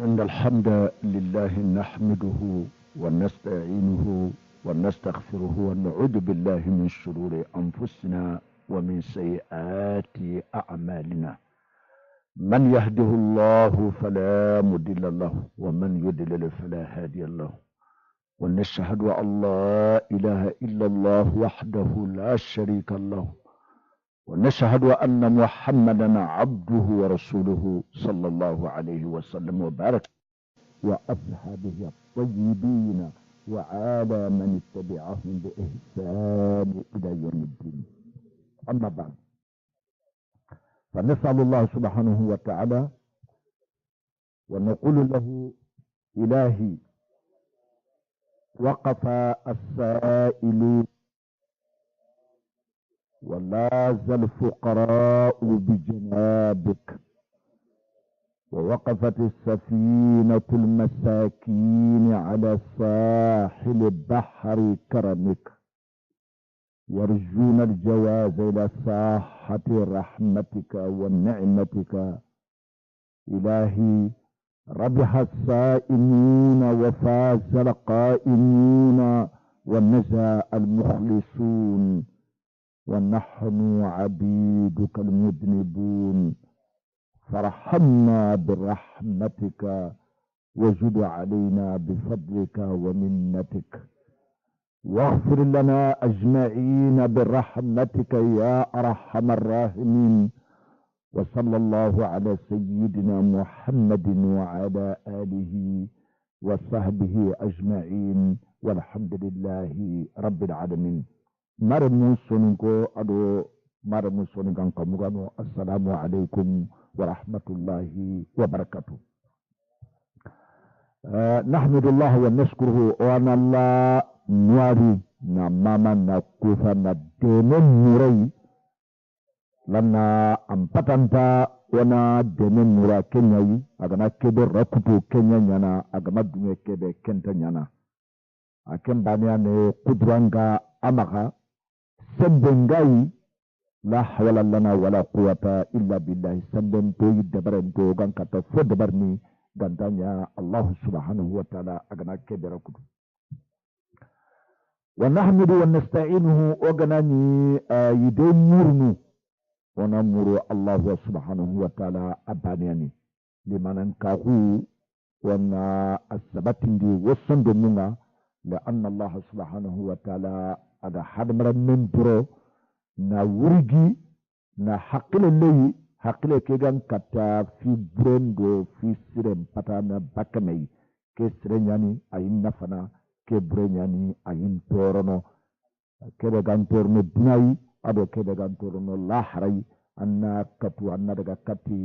إن الحمد لله نحمده ونستعينه ونستغفره ونعوذ بالله من شرور أنفسنا ومن سيئات أعمالنا. من يهده الله فلا مضل له ومن يضلل فلا هادي له. ونشهد أن لا إله إلا الله وحده لا شريك له. ونشهد أن محمدا عبده ورسوله صلى الله عليه وسلم وبارك وأصحابه الطيبين وعلى من اتبعهم بإحسان إلى يوم الدين. أما بعد، فنسأل الله سبحانه وتعالى ونقول له: إلهي، وقف السائلون ولاز الفقراء بجنابك، ووقفت السفينة المساكين على ساحل بحر كرمك، يرجون الجواز إلى ساحة رحمتك ونعمتك. إلهي، ربح الصائمون وفاز القائمون ونجا المخلصون، ونحن عبيدك المذنبون، فارحمنا برحمتك وجد علينا بفضلك ومنتك، واغفر لنا أجمعين برحمتك يا أرحم الراحمين. وصلى الله على سيدنا محمد وعلى آله وصحبه أجمعين، والحمد لله رب العالمين. مرمو سنكو أدو مرمو سنكو كمغانو. السلام عليكم ورحمة الله وبركاته. نحمد الله ونشكره وانا الله نواري نماما نكوفا ندمن نوري لنا أمبتنتا وانا دمن نورا كنياي أغنى كبه ركوتو كنيا نانا أغنى دنيا كبه كنتا نانا أكن بانياني قدرانغا أمغا سبنغاي لا حول لنا ولا قوة إلا بالله. سبن توي دبرنتو غان كتا فدبرني غانتانيا الله سبحانه وتعالى أغنى كبه ركوتو. ونحمد ونستعينه وغناني يدين مرنو ونمر الله سبحانه وتعالى أبانياني لمن انكاهو وانا السبتين دي وصن دمونا، لأن الله سبحانه وتعالى أغا حدمر من برو نا ورغي نا حقل اللي حقل كيغان كتا في برندو في سيرم پتانا باكمي كي سرنياني أين نفنا كي برنياني أين تورنو كيغان تورنو بناي ado kebe gantorno lahrai anna katu anna daga kati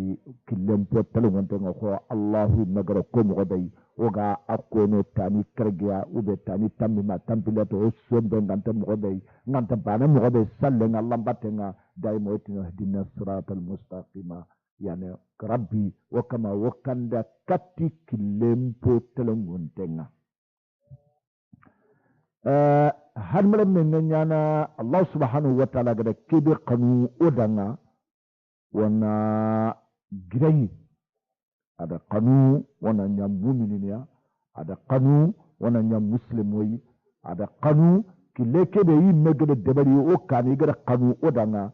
kilempo talongonte ngoko Allahu nagara ko mo day oga akono tani kergia ube tani tamima tampilato sombe ngante mo day ngante bana mo day sallen Allah batenga day mo itino hadina siratal mustaqima. Yani rabbi wakama wakanda kati kilempo talongonte nga hadmala men nyana Allah subhanahu wa ta'ala gada kebe kanu odanga wana girai ada kanu wana nya mu'minina, ada kanu wana nya muslimoi, ada kanu kile kebe yi megede debari o kani gada kanu odanga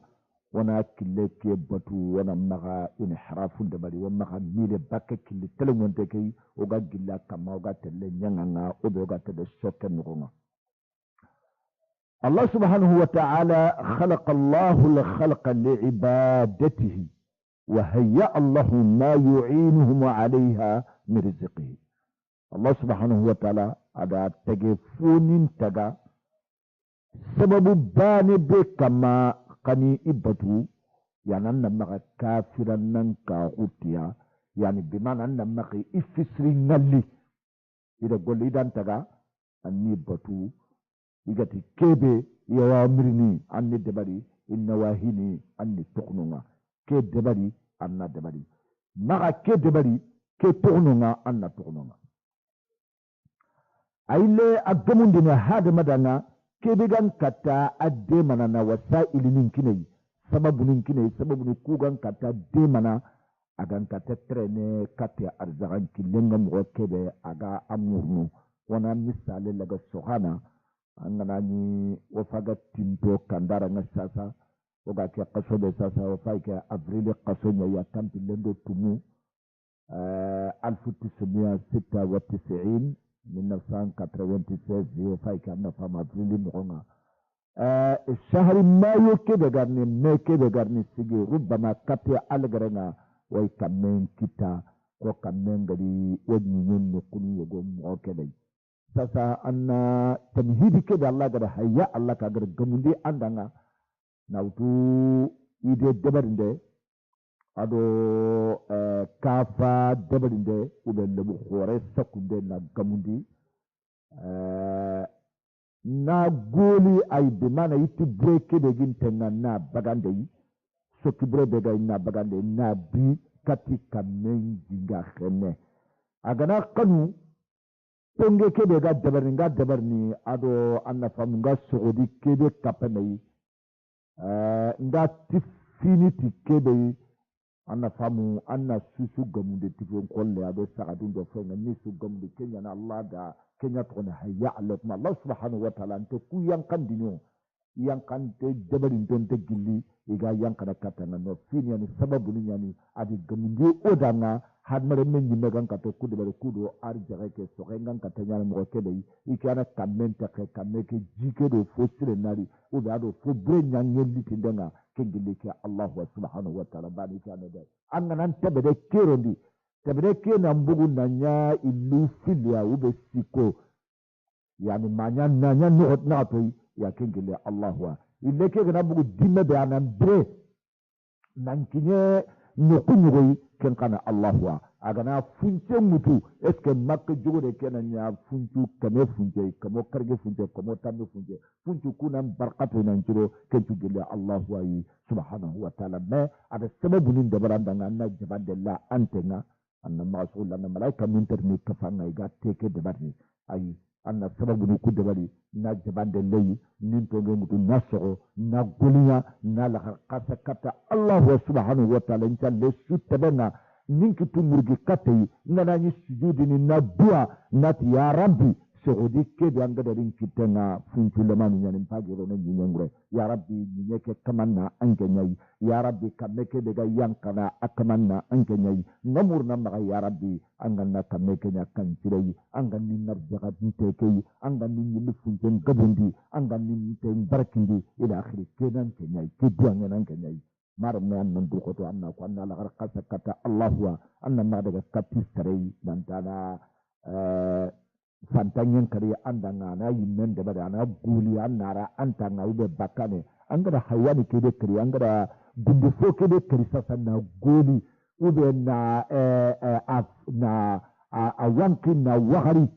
wana kile ke batu wana maga inhirafu debari wana maga mile bakke kile telemonte kai oga gilla kama oga tele nyanga oga tele shokke ngonga. الله سبحانه وتعالى خلق الله الخلق لعبادته وهيأ الله ما يعينهم عليها من رزقه. الله سبحانه وتعالى ada tegefunin taga sababu bani be kama kani ibatu yanan namaka kafiran nan ka hutiya, yani bimana namaka ifisri ngalli ida golli dan taga anni batu igati kebe yawa mirni anni debari inna wahini anni tuqnunga ke debari anna debari maga ke debari ke tuqnunga anna tuqnunga aile agamundina hada madanga kebe gan kata adde manana wasaili ninkinai sababu ni kugan kata demana agan ka tetrene kate arzagan killenga mo kebe aga amurnu wana misale laga sohana angana ni wafaga tinto kandara ngasasa oga ke qaso be sasa wafaika avril qasonya ya tampi lendo tumu 1996 1996 wafaika na fama avril ngonga الشهر ما يكيد غارني ما كيد غارني سيجي ربما كاتي الغرنا way kamen kita ko kamen gari wani yin kuni ya go mu okele sasa anna tamhidi ke da Allah gada hayya Allah ka gar gamundi andanga nautu ide debarinde ado kafa debarinde ube lebu khore sakunde na gamundi na goli ay be mana yitti breke de gintenna na bagande yi sokibre bega ina bagande na bi kati kamen jinga khene agana kanu tonge kebe ga dabarni ado anna famunga sogodi kebe kapenai nga tifiniti kebe anna famu anna susu gamunde tifon kolle ado sagadun do fenga ni su gamunde kenya na Allah da kenya to na hayya Allah subhanahu wa ta'ala to ku yankan dinyo yankan te dabarin don te gilli iga yankana katana no fini ni sababu ni yani adi gamunde odanga hadmare men ni megan kato kudu bare kudu arjaga ke so ngan katanya mo kebe ikana kamenta ke kameke jike do fosire nari o da do fo bre nyangeli tindenga ke gilli ke Allah subhanahu wa ta'ala bani kana da annan tabede kerondi tabede ke na mbugu nanya ilu filia ube siko yani manya nanya no na to ya kengele Allah wa ile ke na bugu dimme be anan bre nankinye nukunyugoi ken kana Allah wa agana funce mutu eske makka jogo de kenan ya funcu kame funce kamo karge funce kamo tambe funce funcu kunan barkatu nan jiro ken tugele Allah wa yi subhanahu wa ta'ala me ada sababu nin da baranda na jabande la antenga anna masul anna malaika min terni kafanga iga teke de barni ayi anna sababu ni kudde bari na jabande lay nin to ngi mutu naso na goliya na la khasa kata Allah subhanahu wa ta'ala in challe sutabana ninki tumurgi katay ngana ni sujudi ni na dua nati ya rabbi sogodi kebe anga da rin kitana funchu lamani nyani pagiro na nyengure ya rabbi nyeke kamanna anke nyai ya rabbi kameke daga yankana akamanna anke nyai namurna maga ya rabbi anganna kameke nya kanchirei anganni narjaga ntekei anganni nyilu funchen gabundi anganni nten barakindi ila akhiri kenan ke nyai kedua ngan ke nyai marme annan du ko to anna ko anna la kasa kata Allah wa anna ma daga kapisrei dan tana fantanyen kare andanga na yimmen da bada na guli annara antanga ube bakane angara hayani kede kare angara gundu fo kede kare sasa na goli ube na a wankin na wahari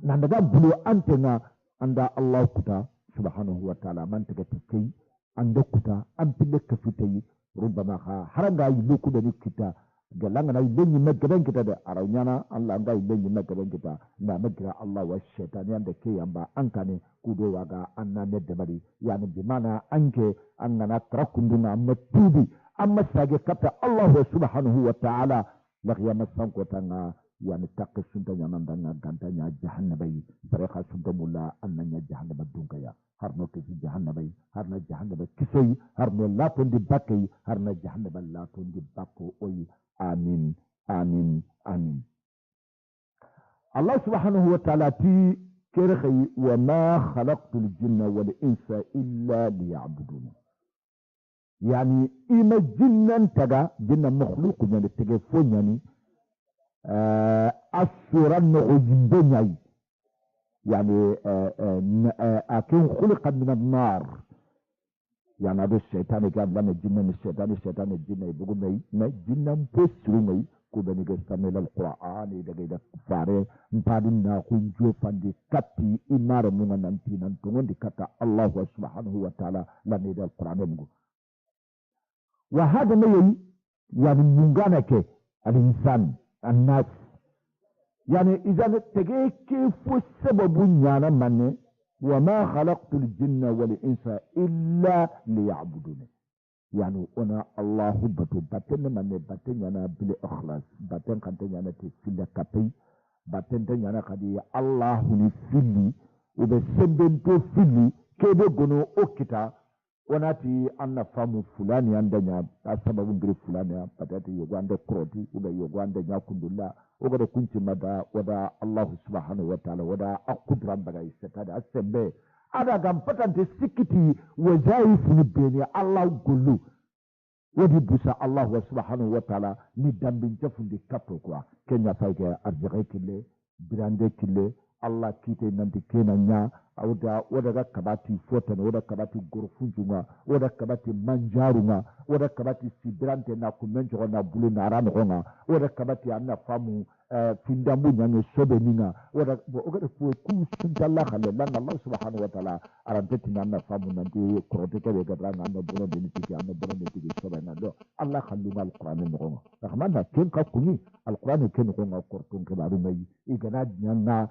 na daga bulu antena anda Allah kuta subhanahu wa ta'ala man taga tikai anda kuta an pille ka fitai rubama haranga yi loku da ni kita galanga na ilenyi magaban kita da araunyana Allah anga ilenyi magaban kita na magira Allah wa shaitan yanda ke yamba ankane kudo waga anna medde bari yani bi mana anke annana trakunduna matubi amma sage kata Allah subhanahu wa ta'ala laqiya masanko tanga yani taqisunta nyanandanga gantanya jahannabai baraka sundamulla annanya jahannaba dunkaya harno ke jahannabai harna jahannaba kisoyi harno latondi bakai harna jahannaba latondi bako oyi amin amin amin Allah subhanahu wa ta'ala ti kirkhi wa ma khalaqtul jinna wal insa illa liya'budun yani ima jinnan taga jinna makhluq nyane tege fo nyani asuran no jimbanyai yani akin khuliqa min an-nar يعني هذا الشيطان قال لنا الجنة الشيطان الجنة يقول ما جنة بسرمي كوبني قسمي القرآن إذا كذا فاري بعدين كنجو فندي كتي إمارة من ننتي ننتون دي كتا الله سبحانه وتعالى لنا إذا القرآن يقول وهذا ما يعني نجانك الإنسان الناس يعني إذا تجي كيف السبب يانا منه وما خلقت الجن والإنس إلا ليعبدون yani ona Allahu batu baten manne baten yana bil ikhlas baten kan yana te filla kapai baten yana kadi Allahu ni filli ube sembento filli kebe gono okita onati anna famu fulani andanya sababu ngiri fulani patati yogo ande kroti ube yogo ande nyakundulla ogodo kunci mada wada Allah subhanahu wa ta'ala wada akudran baga isetada asembe ada gam patante sikiti wazaifu ni beni Allah gulu wadi busa Allah subhanahu wa ta'ala ni dambin jafundi kapo kwa kenya faike arziki kille birande kille Allah kite nanti kenanya awda wada kabati fotana wada kabati gorfunjuma wada kabati manjaruma wada kabati sidrante na kumenjo na bulu na rano nga wada kabati anna famu findambu nyanyo sobe ninga wada ogada fu ku sintalla khale lan Allah subhanahu wa ta'ala aranteti nanna famu nanti koroteke be gadra nanna bono benefiti anna bono benefiti sobe na do Allah khallunga alquran ngo rahmanna ken ka kuni alquran ken ngo kortun ke baru mai igana nyanna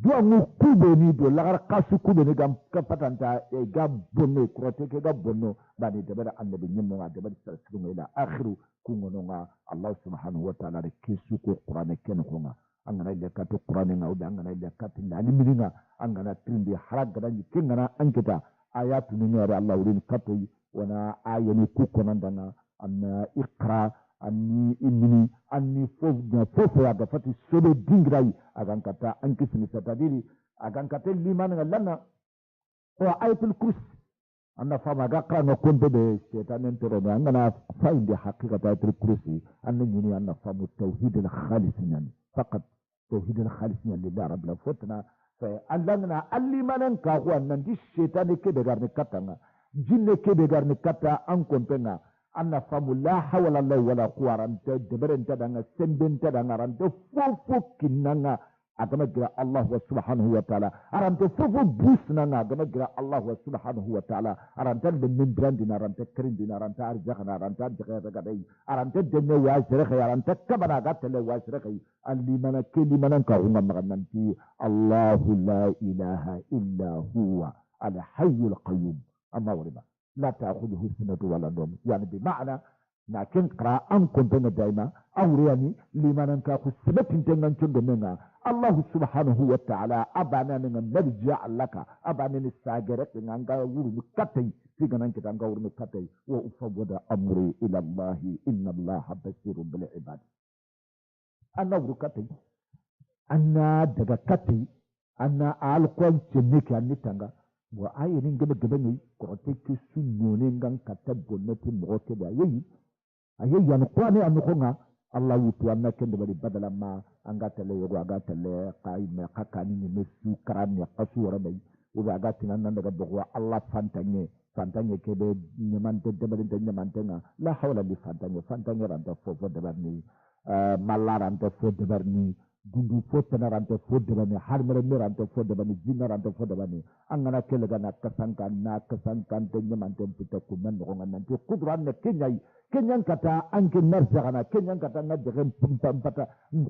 duangu kube ni do lagar kasu kube ni gam kapatanta e gam bonno kroteke ga bonno bani debara annabi nyimmo ga debara sallallahu ila akhiru kungono nga Allah subhanahu wa ta'ala de kesu ko qur'an ken ko nga angana ile katu qur'an nga ubi angana ile katu lani milinga angana trindi haraga dan kengana anketa ayatu ni ngare Allah urin katu wana ayani ku konandana anna iqra anni inni anni fofo ya gafati sobe dingrai agan kata anki sini satadiri agan kata liman lana wa ayatul kursi anna fama gakra no konde be setan entero no angana faindi haqiqata ayatul kursi anni ni anna famu tauhid al khalis yani faqat tauhid al khalis yani lillahi rabbil fotna fa allana alliman ka huwa nan di setan ke be garni katanga jinne ke be garni kata an kompenga anna famu la hawla la wala quwaranta deberenta danga sembenta danga ranta fofo kinanga agama gira Allah subhanahu wa ta'ala aranta fofo busnanga agama gira Allah subhanahu wa ta'ala aranta de membrandina aranta krindina aranta arjakhana aranta jakhata gadai aranta denne wa zrekha aranta kabana gatale wa zrekha allimana kelimana ka hunga magananti Allah la ilaha illa huwa al hayyul qayyum amma wariba لا تأخذه سنة ولا نوم يعني بمعنى لكن قراء أنكم بين دائما أورياني لمن أنكاكو سبت انتنان تندمنا الله سبحانه وتعالى أبانا من مرجع لك أبانا نستاجرك من أنكا ورمكتي في أنك أنكا ورمكتي وأفوض أمري إلى الله إن الله بصير بالعباد أنا ورمكتي أنا دقكتي أنا ألقون تنك أني تنغا wa ayenin gaba gaba ne ko take sunone ngan katabbo na tin mo ke da yayi ayyan ko ne an ko nga Allah wutu anna ken da bari badala ma an ga tale yogo aga tale kai me kakani ne mesu karam ne kasu wara bai uba aga tinan nan daga bogwa Allah fantanye ke be nyaman de de bari de nyaman tenga la hawla bi fantanye ran da fofo de barni malaran da fofo de barni dundu fotana rante fodde bani harmere mirante fodde bani jinna rante fodde bani angana kele gana kasankan te nyamante pita kumen ko nganante kudran ne kenyan kata anke narzagana kenyan kata nadrem pata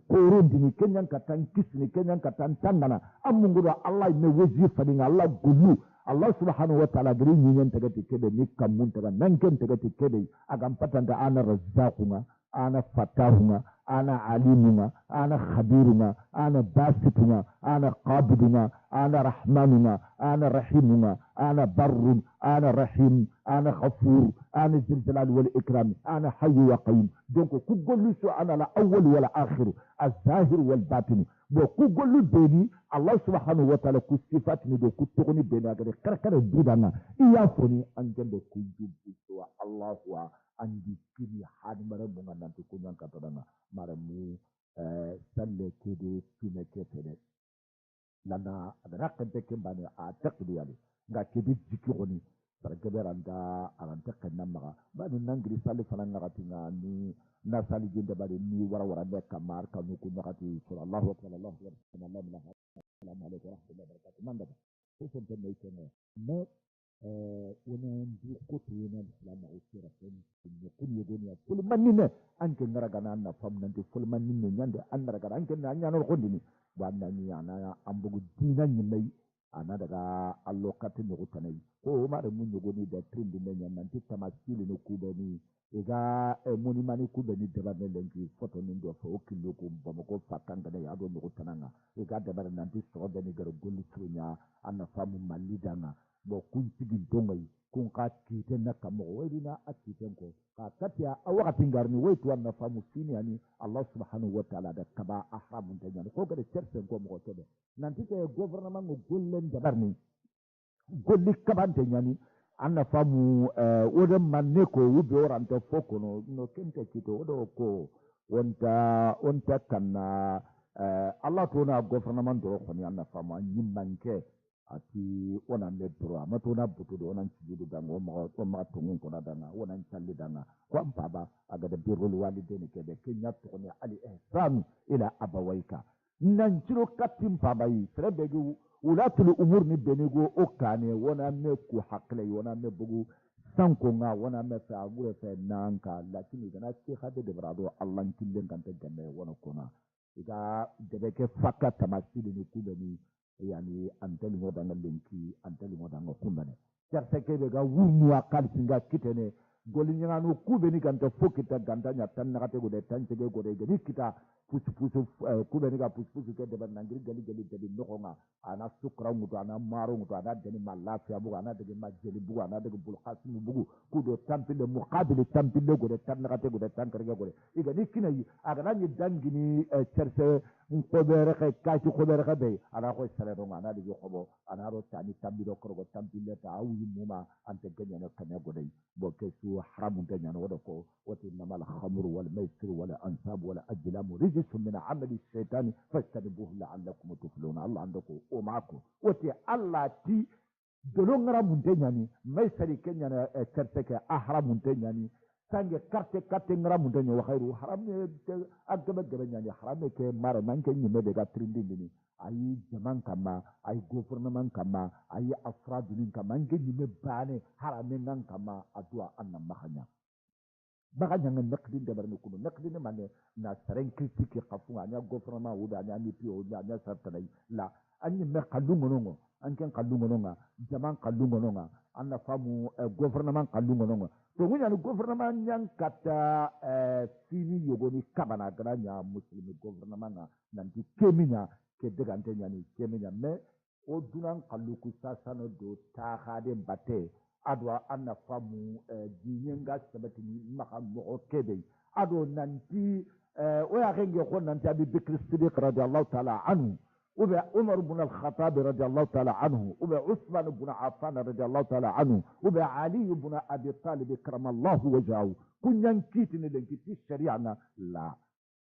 korondini kenyan kata kisni kenyan kata tangana amunguro Allah me wezi fadinga Allah gulu Allah subhanahu wa ta'ala gari nyen tagati kebe ni kamun taga nanken tagati kebe agam patanda ana razzaqunga ana fatahunga ana alimuna ana khabiruna ana basituna ana qabiduna ana rahmanuna ana rahimuna ana barrun ana rahim ana ghafur ana zilzalal wal ikram ana hayy wa qayyum donc ku gollu so ana la awwal wal akhir az-zahir wal batin bo ku gollu beni Allah subhanahu wa ta'ala ku sifat ni do ku togoni beni agade karkara dudana iya foni an jende ku jubbu so Allah wa andi kiri hadi mara bunga nanti kunyan katadanga mara mu salle kede tune kefede lana adana kente kembani a takdu yali nga kede jikironi sargebe aranta kanna maga bani nangri salle fana ngati ni na sali jinde bari ni wara be kamar kanu ku ngati sallallahu alaihi wa sallam assalamu alaikum wa rahmatullahi wa barakatuh manda ko fonte ne kene me wani kotu yana islam a usura sun ne kun yi goniya fulman ne an kin nara gana na fam nan fulman ne yanda an nara gana an kin na yana kundi ne ba nan ni ana an bugu dinan yin mai ana daga allokatin da kutanai ko mare mun yogo ni da trindi nenya nanti tamasili ni kubeni ega monimani kubeni debane lengi foto ni ndo fo okilo ko bamako fakanga da yado no tananga ega debane nanti sobe ni garo golli trunya anna famu malidanga bo kun tigi dongai kun ka kite na kamo wedina akiten ko ka katia awakati ngarni wetu anna famu sini ani Allah subhanahu wa ta'ala da kaba ahramun tanya ko gade cerse ko mo tebe nanti ke gouvernement ngo gollen dabarni golli kabante nyani anna famu wodan manne ko wube oranta foko no kente kito odo ko wonta kanna Allah to na gouvernement do ko ni anna famu nyimmanke ati wona me droit ma to na butu do nan cijudu dango ma to ngun ko dana wona calli dana ko am baba aga da birrul walidaini ke be kenya to ni ali ihsan ila abawayka nan ciro katim baba yi trebe gu ulatul umur ni benego okane wona me ku hakle wona me bugu sanko nga wona me fa gure fe nanka lakini dana ci hade de brado Allah killen kan te ganne wona kona iga de ke fakka tamasili ni kubeni yani antali modanga lenki antali modanga kumbane cerce kebe ga wunu akal singa kitene golinya no kubeni ganta fokita gantanya tan nakate go de tanchege go de gani kita pusu kubeni ga pusu ke de banangiri gali de nokonga ana sukra ngudo ana maro ngudo ana deni malafiya bugo ana de majeli bugo ana de bul qasim bugo kudo tampile muqabil tampile go de tan nakate go de tankarge go de igani kinayi aga ni dangini cerce nkobere ke kati khobere ke be ana ko sare do ana de khobo ana ro tani tambiro ko tambile ta awi muma ante ganya no kanya go dai bo ke su haramun ganya no ko wati namal khamru wal maisir wal ansab wal ajlam rijsun min amali shaytan fastanibuhu la'allakum tuflihun Allah andako o mako wati Allah ti dolo ngara mun tenyani maisari kenya na kerteke ahramun tenyani sange karte ngara mun tenyo wa khairu haram ne agaba gaba nyani haram ne ke mara manke nyime de ga trindini ayi jaman kama ayi gouvernement kama ayi afradun kama nge nyime bane haram nan kama adua anna mahanya baganya ngan nakdin de barni kuno nakdin mane na saren critique qafu anya gouvernement wuda anya ni pio anya sartanai la anyi me kalungonongo anken kalungononga jaman kalungononga anna famu gouvernement kalungononga to ngunya ni gouvernement nyang kata fini yogoni kabana granya muslimi gouvernement nan di keminya ke degante nyani keminya me o dunan kaluku sasano do ta hade bate adwa anna famu dinyenga sabatini maka mo kebe ado nanti o ya renge ko nanti abi Bakr Siddiq radiyallahu ta'ala anhu وبا عمر بن الخطاب رضي الله تعالى عنه وبا عثمان بن عفان رضي الله تعالى عنه وبا علي بن ابي طالب كرم الله وجهه كن ينكيتن لنكيتي الشريعه لا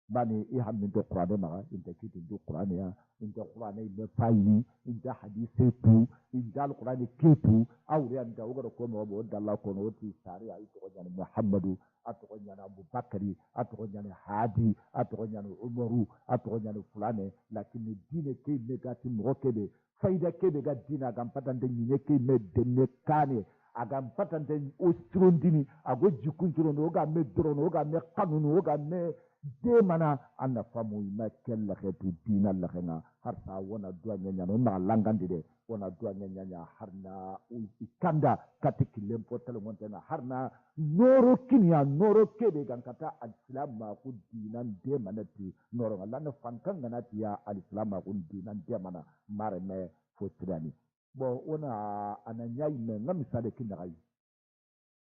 بني يهم من القران ما انت كيتي القران يا انت القران بفايني انت حديثه انت القران كيتو او انت وغير كون وبود الله كون وتي شريعه يعني محمد atokonyana Abubakari atokonyana Hadi atokonyana Umaru atokonyana fulane lakini dine ke megati mrokebe faida kebe ga dina gampata nyine ke medene kane agampata ostrondini ago jikunjuro ga medrono ga me kanunu ga me demana anna famu ma kella khatu dina la khana harta wona duanya nyano na langandi de wona duanya nyanya harna ikanda katiki lempotel montena harna noro kinya noro kebe gankata alislam ma ku dinan demana ti noro Allah na fankan ganati ya alislam ma ku dinan demana mare me fotrani bo wona ananyai me ngamisade kinai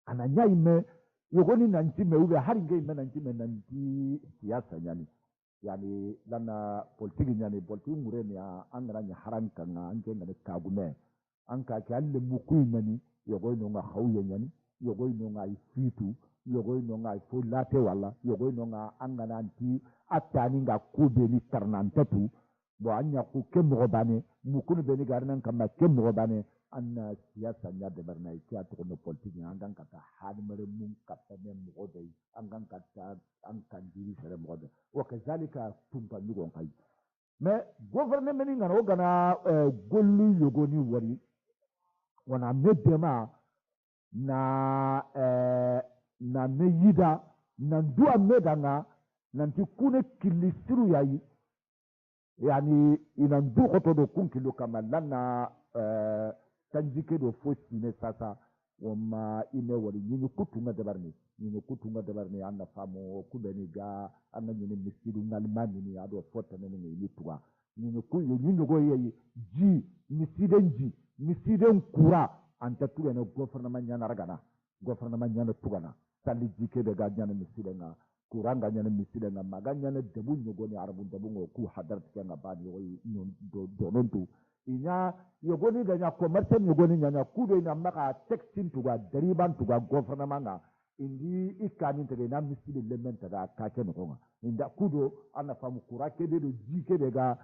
ananyai me yogoni nanti me ube hari ngai me nanti siasa yani lana politiki politiki mureni ya angara nya haranka nga anke ngane kagume anka ke alle mukui yogoi no nga khawye yogoi no nga ifitu yogoi no nga ifulate wala yogoi no nga angana anti atani nga kubeli tarnantatu bo anya ku kemro bane mukunu beni garnan kama kemro bane anna siyasa nya de barna ikia to no politiki angan kata hadmare mun kata ne mgodai angan kata ankan diri sere mgodai wa kazalika tumpa nyugo kai me gouvernement ni ngano gana gollu yogoni wari wana medema na meyida na ndua medanga nanti kune kilisiru yayi yani ina ndu koto do kunkilo kama lana kanjike do fosi ne sasa wamma ine wari nyini kutunga dabarni anna famo kubeni ga anna nyini misidu ngalmani ni ado fota ne ni tuwa nyini go yeyi ji misiden kura anta tuga ne gouvernement nyana ragana gouvernement nyana tugana sali jike de ga nyana misidenga kuranga nyana misidenga maga nyana debu nyogo ni arabu debu ngo ku hadar tikenga bani do nontu inya yogoni ganya commerce yogoni nyanya kudo ina maka textin tuga deriban tuga gouvernement nga indi ikani tege na misile lementa ga kake no inda kudo ana famu kurake de do jike de ga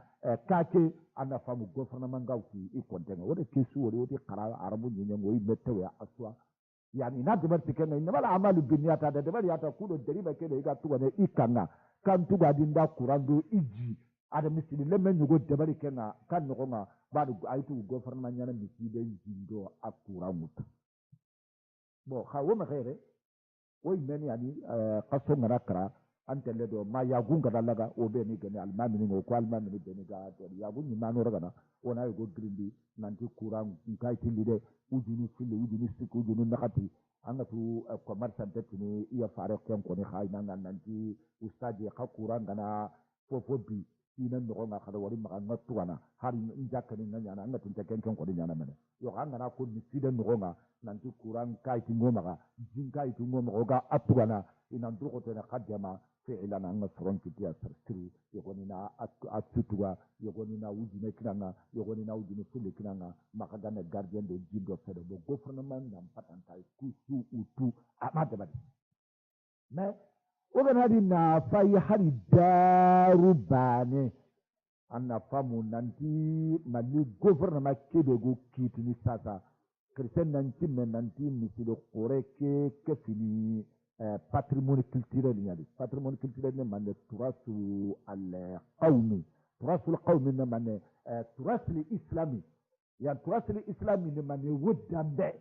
kake ana famu gouvernement nga uti ikontenga wode kesu wode qara arabu nyengo yi mettewe aswa yani na de barti kenga inna mala amalu binniyata de bari ata kudo deriba kede ga tuga ne ikanga kan tuga dinda kurando iji ada misili lemen yugo debari kenga kan nokonga badu aitu gouvernement nyana miside jindo akura muta bo khawo ma khaire oy meni ani qaso ngarakra antelle do ma yagunga dalaga o be ni gani almami ni ko almami ni beni ga to yagunni mano ragana wona yugo grindi nanti kuran kai tilide ujunu fili ujunu siku ujunu nakati angatu commerçant ni iya fare ken ko ni khayna nanti ustadi khakura ngana fofobi ina no nga kada wari maka ngatuana hari njaka ni nganya ngatu ken ko ni nyana mene yo hanga na ko ni sida no nga nanti kuran kai tingo maka jinkai tingo maka ga atuana ina ndruko tena khadama fi'lan anga soron kiti asirtiru yogoni na atutuwa yogoni na ujine kinanga yogoni na ujine fili kinanga maka gane gardien de jindo fede bo gouvernement na mpatanta kusu utu amade badi mais ogan hadi na fayi hari daru bane anna famu nanti mali gouvernement kebe go kitini sasa christian nanti men nanti misilo koreke kefini patrimoine culturel yani patrimoine culturel ne mane turasu al qawmi ne mane turasu islami ya turasu islami ne mane wodambe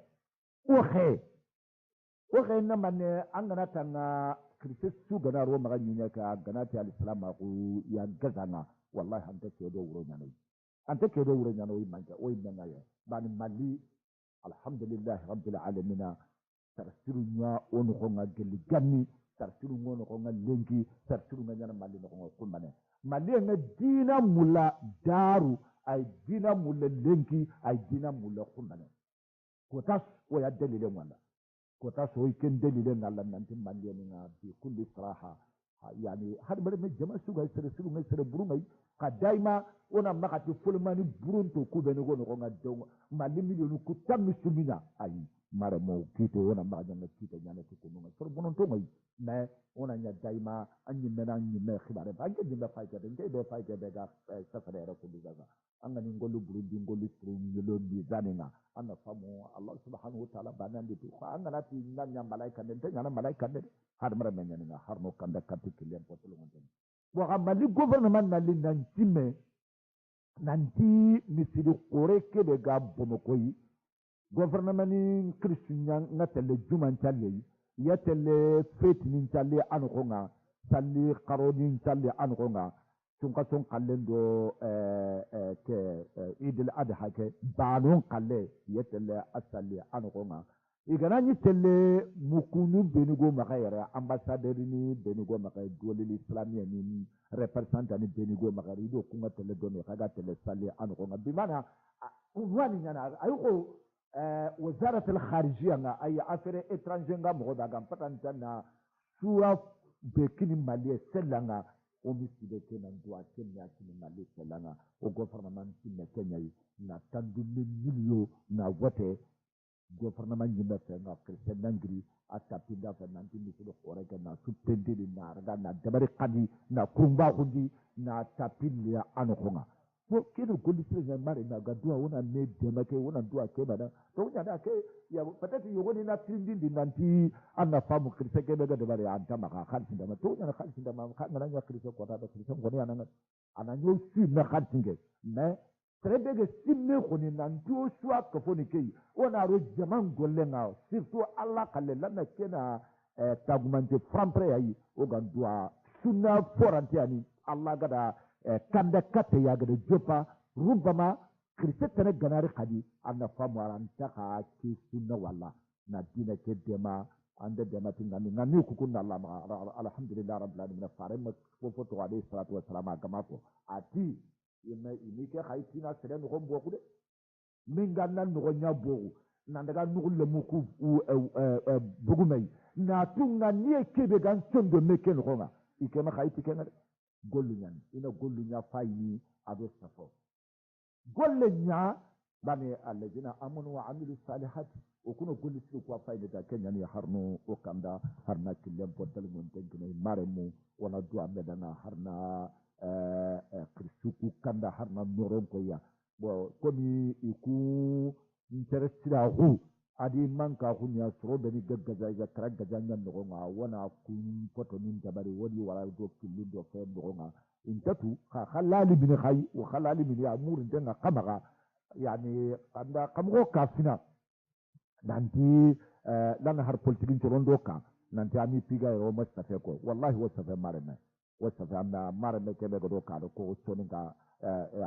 oxe ne mane angana tanga kirse su gana ro maga nyinya ka gana ta al-islam ko ya gazana wallahi anta ke do wuro nyano manja o menga ya bani mali alhamdulillah rabbil alamin tarsiru nya on ko ngal ganni tarsiru ngono ko ngal lenki tarsiru ngana mali no ko kumbane mali nga dina mula daru ay dina mula lenki ay dina mula kumbane ko tas o ya dalile wala ko ta so ken dalilin Allah nan tin mande ni na bi kulli saraha yani har bare me jama su ga sere su ngai sere burumai ka daima ona makati fulmani burunto ku be no ko nga do mali milionu ku tammi sumina ayi mara mo kito ona ma janga kito nyane ko no so bonon to ngai mais ona nya daima anyi mena anyi me khibare ba ngi dimba fayta de ngai be fayta be ga safare ra ko bizaga anga ni ngolu burundi ngolu tru ngelo bi zaninga anna famu Allah subhanahu wa ta'ala banandi to anga nati nanya malaika den tanya malaika den har mara menya nga har no kanda katti kilian potolo ngon bo gamali gouvernement na li nanti misidu kore ke de ga bono koyi gouvernement ni christian nga tele juman challe ya tele fete ni challe anu konga salli qaroni challe anu konga sunka son kallendo ke idil adha ke banon kalle ya tele asalli anu konga igana ni tele mukunu benigo makayara ambassadeur ni benigo makay dole l'islamien ni représentant ni benigo makari do kunga tele do me kaga tele salli anu konga bimana wani nyana ayuko وزارة الخارجية أي أفريقيا إترانجينغا مغودا غامباتانتا نا سورة بكين مالية سلانغا ومسي بكين ندوا كينيا كين مالية سلانغا وغوفرنمان كين كينيا نا تاندو مليو نا واتي غوفرنمان يمتا نا كريستيان نانغري أتابيندا فنانتي ميسيلو خوريكا نا سوبتندي نا رغا نا دباري قادي نا كومبا خندي نا تابين أنو خونغا ko kene golli sire mare na gadua wona ne demake wona dua ke bana to nya da ke ya peut-être yo woni na trindindi nanti anna famu kirse ke daga de bare anta maka khalsi dama to nya khalsi dama na nya kirse ko ta da kirse ko ni ananga ananyo si na khalsi nge mais très bege simme ko ni nanti o swa ko foni ke wona ro jaman golle na surtout alla kalle lana kena tagumante frampre ayi o gandua sunna foranti ani alla gada kanda kate ya gada jopa rubama kirsetene ganari kadi anna famu aranta ka ke sunna walla na dina ke dema ande dema tingani ngani kukunna Allah ma alhamdulillah rabbil alamin fare ma foto alayhi salatu wassalam agama ko ati ini ke khaitina sere no gombo kude minga nan no nya bogu nan daga nugul le muku bugumay na tunga nie kebe gan sondo meke no nga ike ma khaiti kenga gollu nyan ina gollu nya fayni ado safo golle nya bani allazina amanu wa amilu salihati o kuno golli su ko fayde da kenya ni harno o kanda harna killen podal mon tegne maremu wala du amedana harna krisuku kanda harna noron ko ya bo komi iku interestira hu adi manka hunya soro beni gaggaza ga taraggaza nyan no nga wana kun poto min dabari wodi wala do killu do fe no nga intatu khalali bin khay wa khalali min ya mur ndenga kamaga yani anda kamgo kafina nanti lana har politikin rondo ka nanti ami piga yo mastafe ko wallahi wasafe mareme wasafe amna mareme kebe go do ka ko soninga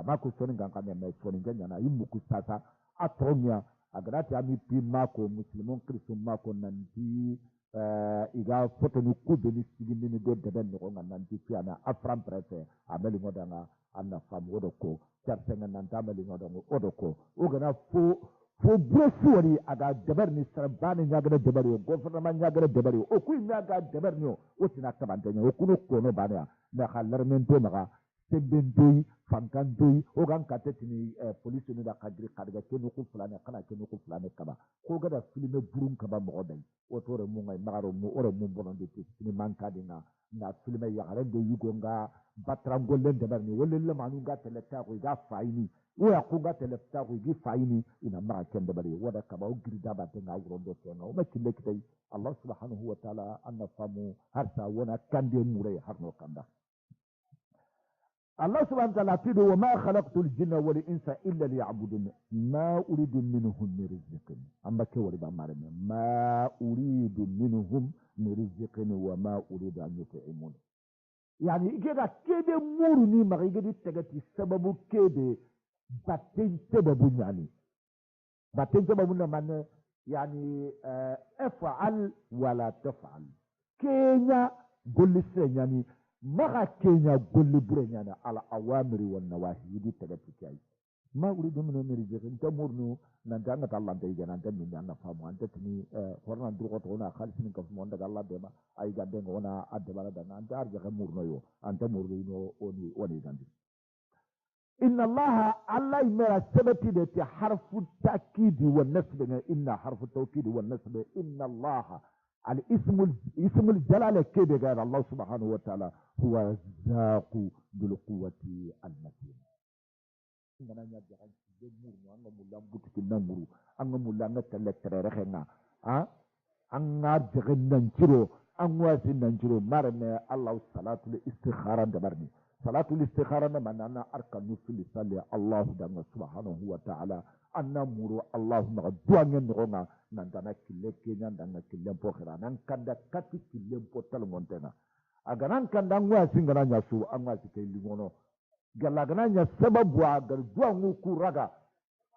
mako soninga kan me soninga nyana yimu kusasa atonya agarati ami pi mako muslimon kristum mako nanti iga foto ni kube ni sigini ni do deben no nanti fiana afram prete ameli ngodanga anna fam wodoko tartenga nanta ameli ngodanga odoko ogana fo brosori aga deber ni sarabani nyagara debari o gouvernement nyagara debari o ku nyaga deber ni o tina tabantenya o kuno kono bana na khalarmento maga sebendoi fankandoi o gan katetini police ni da kadri kadga kenu ku fulane kana kenu ku fulane kaba ko gada filme burun kaba mo dai o tore mu ngai magaro mu ore mu bonon de ni mankadi na filme ya gare do yugo nga batrangolle deber ni wolle manu ga teleta ko ga faini wa kunga telefta ko gi fayini ina ma kende bari wada kaba o girda ba te ngawro do to no ma kille kitay Allah subhanahu wa ta'ala anna famu harta wona kande mure harno kanda Allah subhanahu wa ta'ala tidu wa ma khalaqtul jinna wal insa illa liya'budun ma uridu minhum min rizqin amma ke wari ba mare ma uridu minhum min rizqin wa ma uridu an yut'imun yani igeda kede muru ni ma igedi tegati sababu kede batin sababu yani batin sababu na man yani af'al wala taf'al kenya golli yani maka kenya golli bure yani ala awamiri wan nawahi yidi tagati kai ma uridu min rizqin tamurnu nan tanga Allah dai gana dan min na famu an tatni horna durgo to na khalsin ka mo daga Allah dema ay gadde ngona adde bala dan an dar ga murno yo an tamurno no oni gandi إن الله الله يمر ثبتي ده حرف التأكيد والنسب إن حرف التوكيد والنسب إن الله على اسم الجلالة كده قال الله سبحانه وتعالى هو الرزاق بالقوة المتين إننا نجعل جمهور أننا ملام بوتك نمرو أننا ملام نتلترخنا أننا جغن ننشرو أنواس ننشرو مرنا الله الصلاة الاستخارة دبرني صلاة الاستخارة منانا أركان في صلى الله دعنا سبحانه وتعالى أن مرو الله نعدوان ينغنا نندنا كله كينيا نندنا كله بخيرا نكندا كتي كله بطل مونتنا أغنان كندا نواسين غنا نياسو أنواسي كيليمونو غلا غنا نيا سبب واغر دوان كوراغا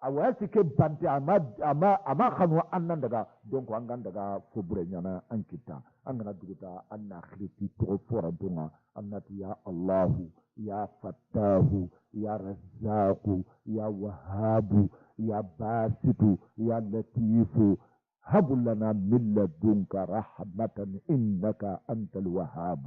awasi ke bante ama khanu annan daga donc angan daga fobre nyana ankita angana duguta anna khiriti to fora dunga annati ya Allah ya Fattahu ya Razzaqu ya Wahhabu ya Basitu ya Latifu hab lana min ladunka rahmatan innaka antal wahhab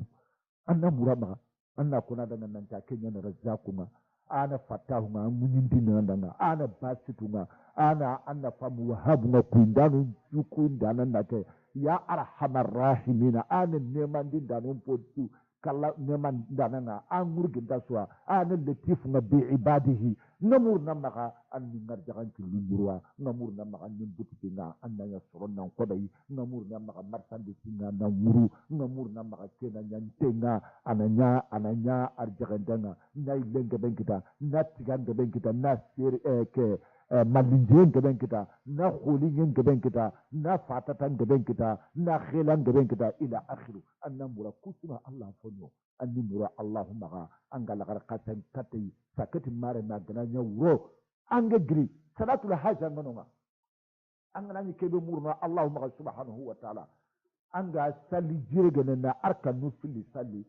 anna murama anna kuna daga nan ta kenya na Razzaquma ana Fattahu nga munyindi nandanga ana Basitu nga ana famu Wahhabu nga kuindanu kuindana nake ya arhamar rahimina ana neman din danun potu kala neman dananga amurgin daswa ana latif nga bi ibadihi namur namaka an ngarjagan kilurwa namur namaka nimbuti nga ananya soron nan kodai namur namaka marsandisi nga namuru namur namaka kena nyantenga ananya arjagandanga nay lenga benkita natiganda benkita nasir ke malinjen geben kita na khulingen geben kita na fatatan geben kita na khilan geben kita ila akhiru anna mura kusuma Allah fonyo anni mura Allahumma angala garqatan kati sakati mare na gananya wuro anga giri salatul haja manonga anga ni kebe murna allahumma subhanahu wa ta'ala anga salli jirgene na arkanu fili salli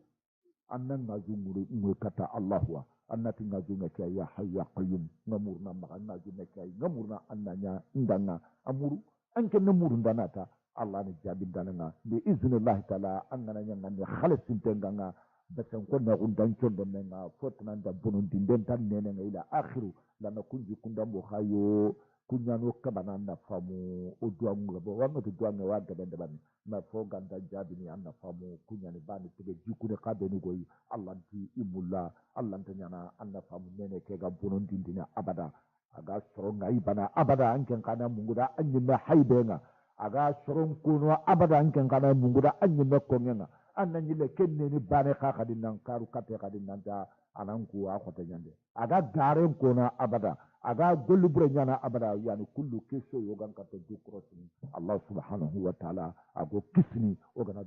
annan ngaju ngure kata allahwa annati ngaju ngake ya hayya qayyum ngamurna ma ngaju ngake ngamurna annanya ndanga amuru anke namuru ndanata allah ni jabi dananga bi iznillah ta'ala angana nyanga ni khalasin tenganga basan ko na undan chondo menga fotna nda bunun dinden tan nene ila akhiru lana kunji kundambo khayo kunyano kabana na famu odwangu bo wanga to dwangu wa gabe ban na fo ganda jabi ni anna famu kunyani bani tege jikune kabe ni goyi allah ti imulla allah tanyana anna famu nene ke ga bunun dindina abada aga soronga ibana abada anken kana munguda anyima haibenga aga soron kuno abada anken kana munguda anyima kongenga anna nyile kenne ni bane ka kadin nan karu kate kadin nan da ananku a khota nyande aga garen kono abada aga gollu bure nyana abada yani kullu keso yogan kato dukrosin allah subhanahu wa ta'ala ago kisni ogana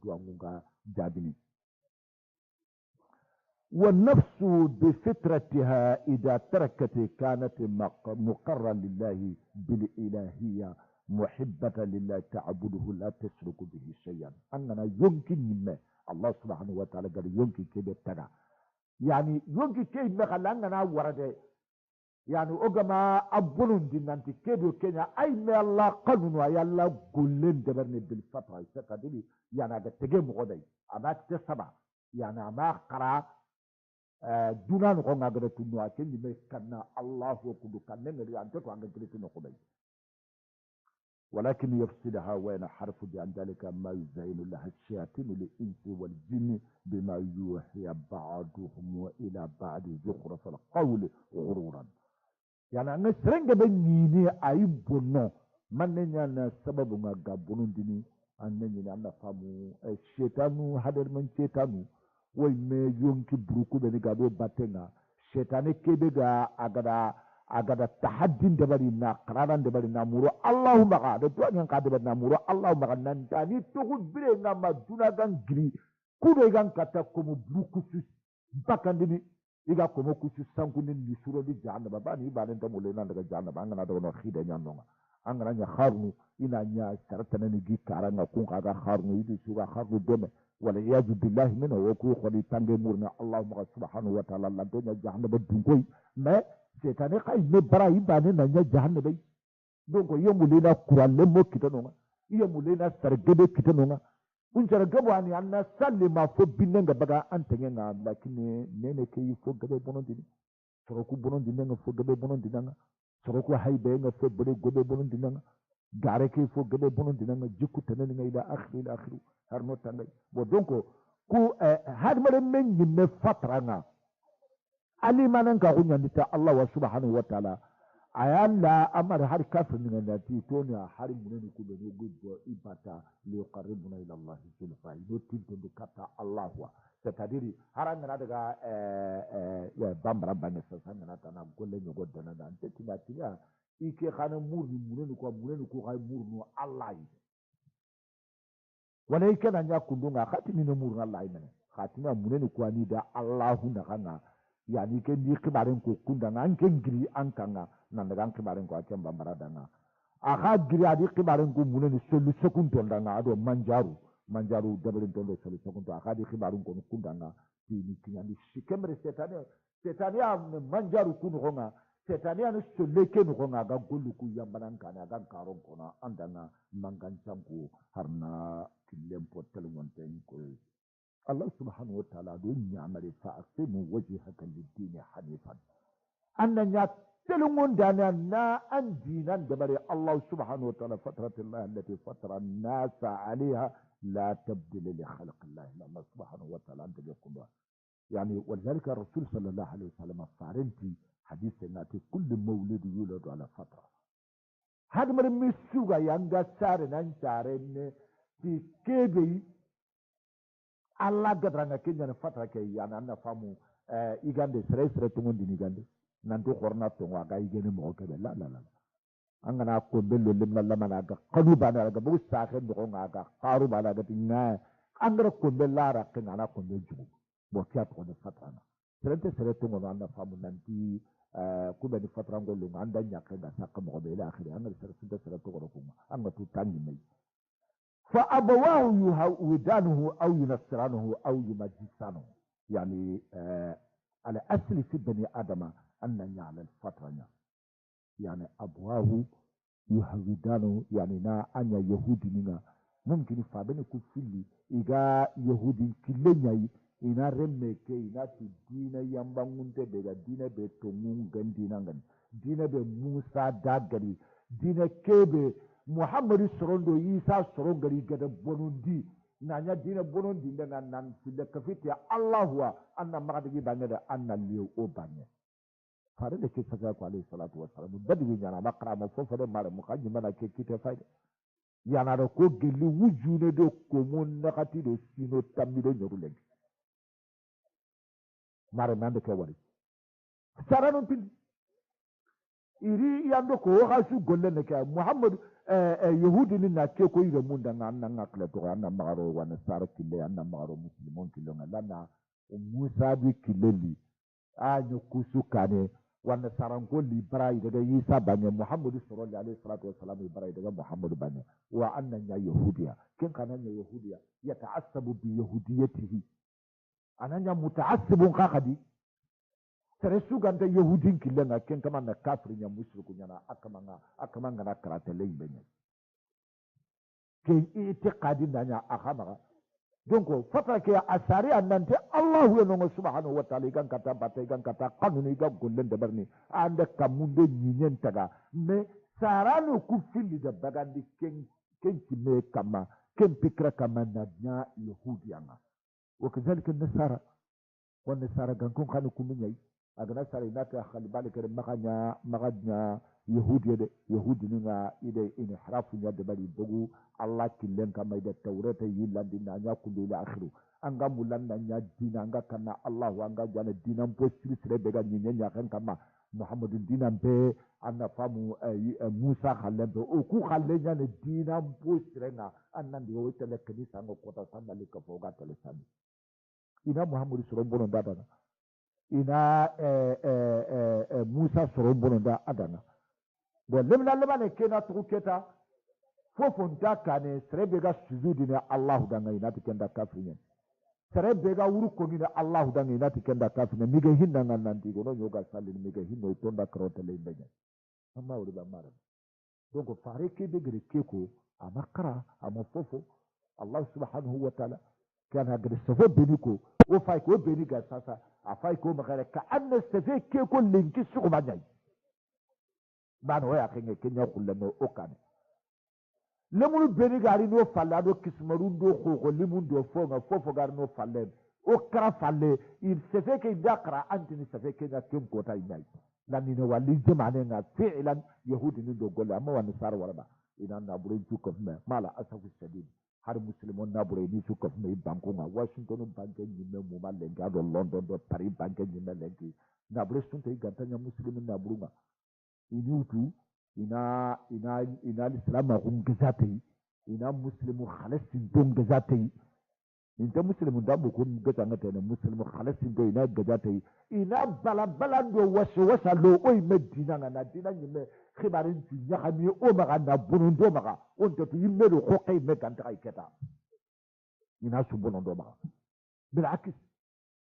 duangunga jabini والنفس بفطرتها إذا تركت كانت مقرا لله بالإلهية محبة لله تعبده لا تشرك به شيئا أننا يمكن ما الله سبحانه وتعالى قال يمكن كده ترى يعني يمكن كده مثلا أننا ورد يعني أجمع أبولون دينانتي كده كنا أي ما الله قانون ويا الله قلنا دبرني بالفترة ستدري يعني هذا تجمع غدي أما تسمع يعني أما قرأ dunan ko ngagara tunu akendi me kanna allah wa kudu kanne ngari ante ko ngagara tunu ko bay ولكن يفسدها وين حرف عن ذلك ما يزين لها الشياطين الانس والجن بما يوحي بعضهم الى بعض زخرف القول غرورا يعني انا سرنج بنيني اي بونو من نيانا سبب ما غابونو ديني ان نينا انا فامو الشيطان هدر من شيطان way me yonki buruku be ni gado batenga shetane kebe ga agada tahaddin da bari na qararan da bari na muro allahumma ga da to ngan ka da na muro allahumma ga nan tani to ku bire nga maduna gan giri ku do gan kata ko mu buruku su bakandi ni iga ko mo ku su sanku ni suro di jahannama ba ni ba nan da mule nan daga jahannama ngana da no khide nyanno angana nya kharnu ina nya taratana ni gi karanga kun ka ga kharnu idi sura kharnu dome والعياذ بالله منه وكو خدي تانغي مورنا اللهم سبحانه وتعالى لا دنيا جهنم دونكوي ما شيطان قاي نبرا يباني نانيا جهنم بي دونكو يمولينا قران لمو كيتانوما يمولينا سرغبه كيتانوما unjaragabo ani anna salli ma fo binenga baga antenga lakini nene ke fo gabe bonondini soroku bonondini nga fo gabe bonondini nga soroku haybe nga fo bode gobe bonondini nga gare ke fo gabe bonondini nga jikku tanani nga ila akhir har no tangay bo donc ku had mare men ni fatranga ali manan ka kunya nita allah wa subhanahu wa ta'ala ayalla amar har kafir ni ngati to ne har mun ni ku be guddo ibata li yuqarribuna ila allah zulfa do tinto de kata allah wa c'est-à-dire haranga na daga ya bambara banne sa sanga ta na golle ni godda na dan tetina tiya ike khana murni mun ni ko kay murnu allah wala kana nya kundunga khatini no murna Allah imene khatina munene kwani da Allahu nakanga yani ke ni kibaren ko kundanga anke ngiri ankanga nan daga kibaren ko akem bambara danga aha giri adi kibaren ko munene solu sekun tondanga ado manjaru dabaren tondo solu sekun to aha di kibaren ko kundanga ni kinyandi sikemre setani ya manjaru kunu honga setani ya solu ke no honga ga gollu ku yambanan kana ga karon kona andanga mangancanku harna killen pottal wonten ko Allah subhanahu wa ta'ala do nyamare fa aqimu wajhaka lid-din hanifan anna nya telungon dana na andinan da bare Allah subhanahu wa ta'ala fatratullah allati fatara an-nas 'alayha la tabdila li khalqillah Allah subhanahu wa ta'ala anta yakum yani ولذلك الرسول صلى الله عليه وسلم فارنتي حديث ناتي كل مولود يولد على فتره هذا من مسوغا يانغا سار نان سارن في كيبي الله قدرنا كنا فتره كي يعني انا فامو igande sere tungundi ni gande nanto khorna to waga igene mo kebe la angana ko bello limla lamana ga qadu bana ga bu saxe do nga qaru bana ga tinna angara ko bellara kana ko be jugu bo kya to de fatana serente serete ngono anna famu nanti kubeni fatrango lunga anda nyaka ga saka mo be ila akhiri anga serente serete ngono kuma anga tu tangi mai fa abawahu yuhawidanuhu aw yunassiranuhu aw yumajjisanuhu yani على أصل في بني آدم أن على الفترة يعني أبواه يهودانه يعني نا أن يهودي منا ممكن فابن كفلي إذا يهودي كلني إنا رمك إنا تدين يمبعون تبع دين بتومون عن دين بموسى داغري دين كبر محمد سرندو إيسا سرندو كده بنودي nanya dina bonon dinda nan fille kafiti Allah wa anna magdigi banya da anna liyo o banya fare da ke saka ko alayhi salatu wassalam badwi nyana makra ma fofo de mare mu kanji mana ke kite fayde yana da ko geli wujune do ko mon nakati do sino tamido nyoru leg mare mande ke wari sarano pil iri yando ko ha su golle ne ka muhammad yahudi ni na ke ko ire munda na ngakle to na magaro wana sara kille na magaro muslimon kille ngala na musa bi killeli a nyo kusukane wana saranko libra daga isa banya muhammad sallallahu alaihi salatu wassalam ibra daga muhammad banya wa annan ya yahudiya kin kana ya yahudiya ya ta'assabu bi yahudiyatihi ananya muta'assibun qaqadi sere suganta yahudin kille na ken kama na kafir nya mushriku nya na akamanga na karata lay benya ken itiqadi nya akama donc fatra ke asari annante allah no subhanahu wa ta'ala gan kata batay gan kata kanuni ga gollen de barni anda kamunde nyinyen taga me sarano ku fili de bagandi ken kime kama ken pikra kama na nya yahudianga وكذلك النصارى والنصارى كانوا كمنيا agana sara inata khalibali kare maganya yahudi ninga ide in harafu nya de bari dogu allah killen kama ida tawrata yillandi na nya kullu ila akhiru anga mulanna nya dina anga kana allah anga jana dina mpo sire bega nyinya nya kan kama muhammadun dina be anna famu musa khallembe o ku khallenya ne dina mpo sire na annandi o tele kanisa ngo kota sandali ka foga tele sami ina muhammadu sura bono dada ina musa sɔrɔ bononda adana bon lemna ne kena tugu keta fofonta kane sere be ga sujudi ne allah danga ina tikenda kafirnya sere be ga wuru ko ne allah danga ina tikenda kafirnya mige hinna nan digo no yoga salin mige hinno tonda karote le mbenya amma wuri ba mara donc fare ke de gre keko amakara amafofo allah subhanahu wa ta'ala kana gre sofo beniko o fay ko beni ga sasa afai ko magana ka anna safe ke ko linki su kuma jai bana waya kan kenya kullano okane lemunu beni gari no falla do kismaru do ko limun do fofo gar no falle o kara falle il safe ke dakra antini safe ke na kin ko tay nai lani ne wali jama'ane na fi'lan yahudi ni do golla amma wani sar warba ina na burin tuka mala asafu shadid har muslimon na bure ni su ko mai banko ma washington banke ni me mu ma lenga do london do paris banke ni me lengi na bure sun tay gantanya muslimin na buruma ini utu ina islam ma kun gazati ina muslimu khalasin don gazati inta muslimu da bu kun gazanga ta ne muslimu khalasin do ina gazati ina bala do wasa lo oy medina na dina ni me khibarin ti nyakami o maga na burundo maga on to yimme do khokay me kan tay keta ina su burundo maga bilakis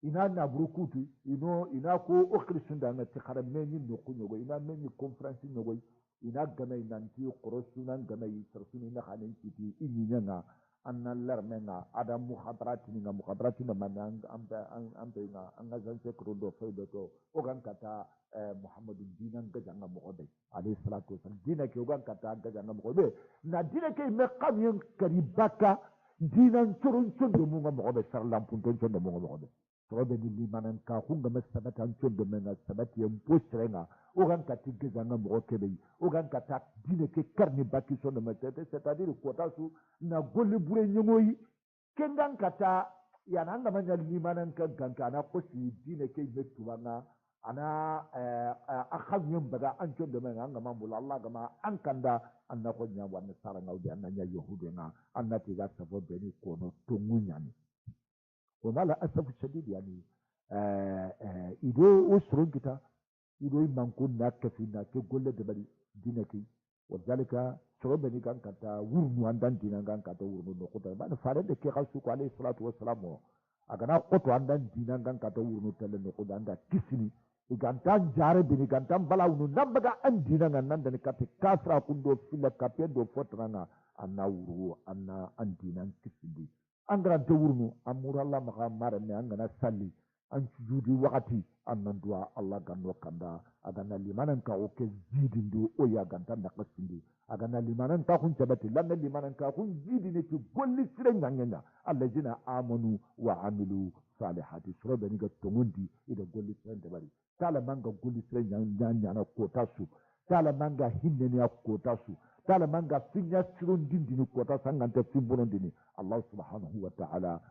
ina na burukutu ina ko o khrisunda na ti kharam me ni no kunyo ina me ni conference no ina gana ina ti qorosu nan gana yi sarsu ina khanin ti ini nyanga anna larmenga ada muhadarati na manang ambe nga anga zanse krodo faydo to ogan kata muhammadu dinan gajanga mogobe alayhi salatu wasallam dina ke ogan kata gajanga mogobe na dina ke meqam yen karibaka dinan churun chondo munga mogobe sarlam punton chondo munga mogobe sobe ni limanan ka hunga masabata chondo menga sabati yen postrenga ogan kati gajanga mogobe ogan kata dina ke karni baki sondo metete c'est-à-dire kota su na golli bure nyomoyi kengan kata yana anga manya limanan kan kankana kosi dina ke metubanga ana akhawyum baga an chondo menga anga mambula allah gama an kanda anna ko nya wan sara ngawdi anna nya yahudu nga anna tiga sabo beni kono tungunyani wala asafu shadid yani ido o soron kita ido manko na kafi na ke golle da bari dina kai wazalika soro beni kan kata wurnu andan dina kan kata wurnu no kota ba fare da ke kasu ko alayhi salatu wassalam agana koto andan dina kan kata wurnu tele no kota anda kisini igantan jare bini gantan balawnu nambaga an dina nan da kata kasra kundo fila kapendo fotrana anna wuru anna an dina kisini an garanta wurnu amura Allah maka mare ne an gana salli an sujudi wakati an nan duwa Allah ganno kanda agana limanan ka oke zidin do o ya gantan da kasindi agana limanan ka kun tabati lanna limanan ka kun zidi ne ki golli siren nyanya allazina amanu wa amilu salihati sura bani ga tongundi ida golli siren da bari tala manga golli siren nyanya na kota su tala manga hinne ne kota su tala manga finya siron dindini kota sanganta fimbonon dini Allah subhanahu wa ta'ala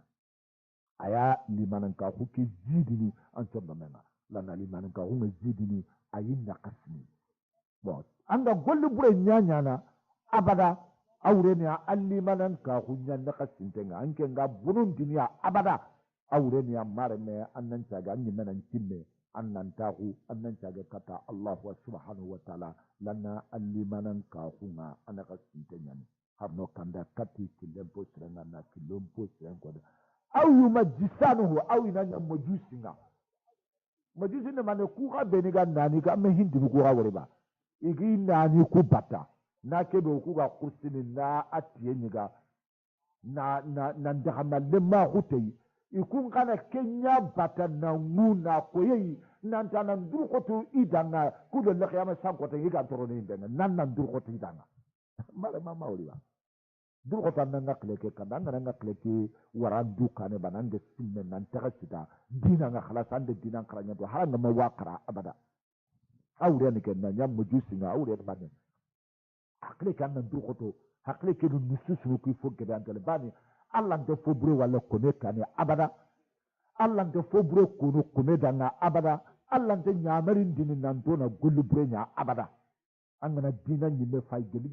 aya limanan ka kuke zidini an sabba mena lana limanan ka kuma zidini ayin na kasni bon an ga golli bure nyanya na abada aure ne an limanan ka kunya na kasni tenga an ke ga bunun duniya abada aure ne mare me annan taga an yimana kinne annan taku annan taga kata Allah subhanahu wa ta'ala lana an limanan ka kuma an kasni tenga har no kanda kati killen posrenga na killen posrenga aw yumajjisanuhu aw inanya majusinga majusina mane ku ga beniga nani ga me hindi ku ga wori ba igi nani ku bata na ke do ku ga kursini na atiye niga na ndahama lemma hutei ikun kana kenya bata na nguna koyi nan tanan dur ko to idanga ku do lakiyama sanko te yiga toro ni benga nan dur ko to idanga mala mama wori ba dur ko tan nga kleke kada nga kleke waran du kane banan de simme nan taga sita dina nga khalas ande dina karanya do haranga ma wakara abada awre ni ken nyam mujusi nga awre bani akle kan nan dur ko to akle ke du nususu ko fo ke dan tele bani allah de fo bure wala ko ne kane abada allah de fo bure ko no ko ne danga abada allah de nyamarin dinin nan do na gullu bure nya abada an gana dina nyime fay geli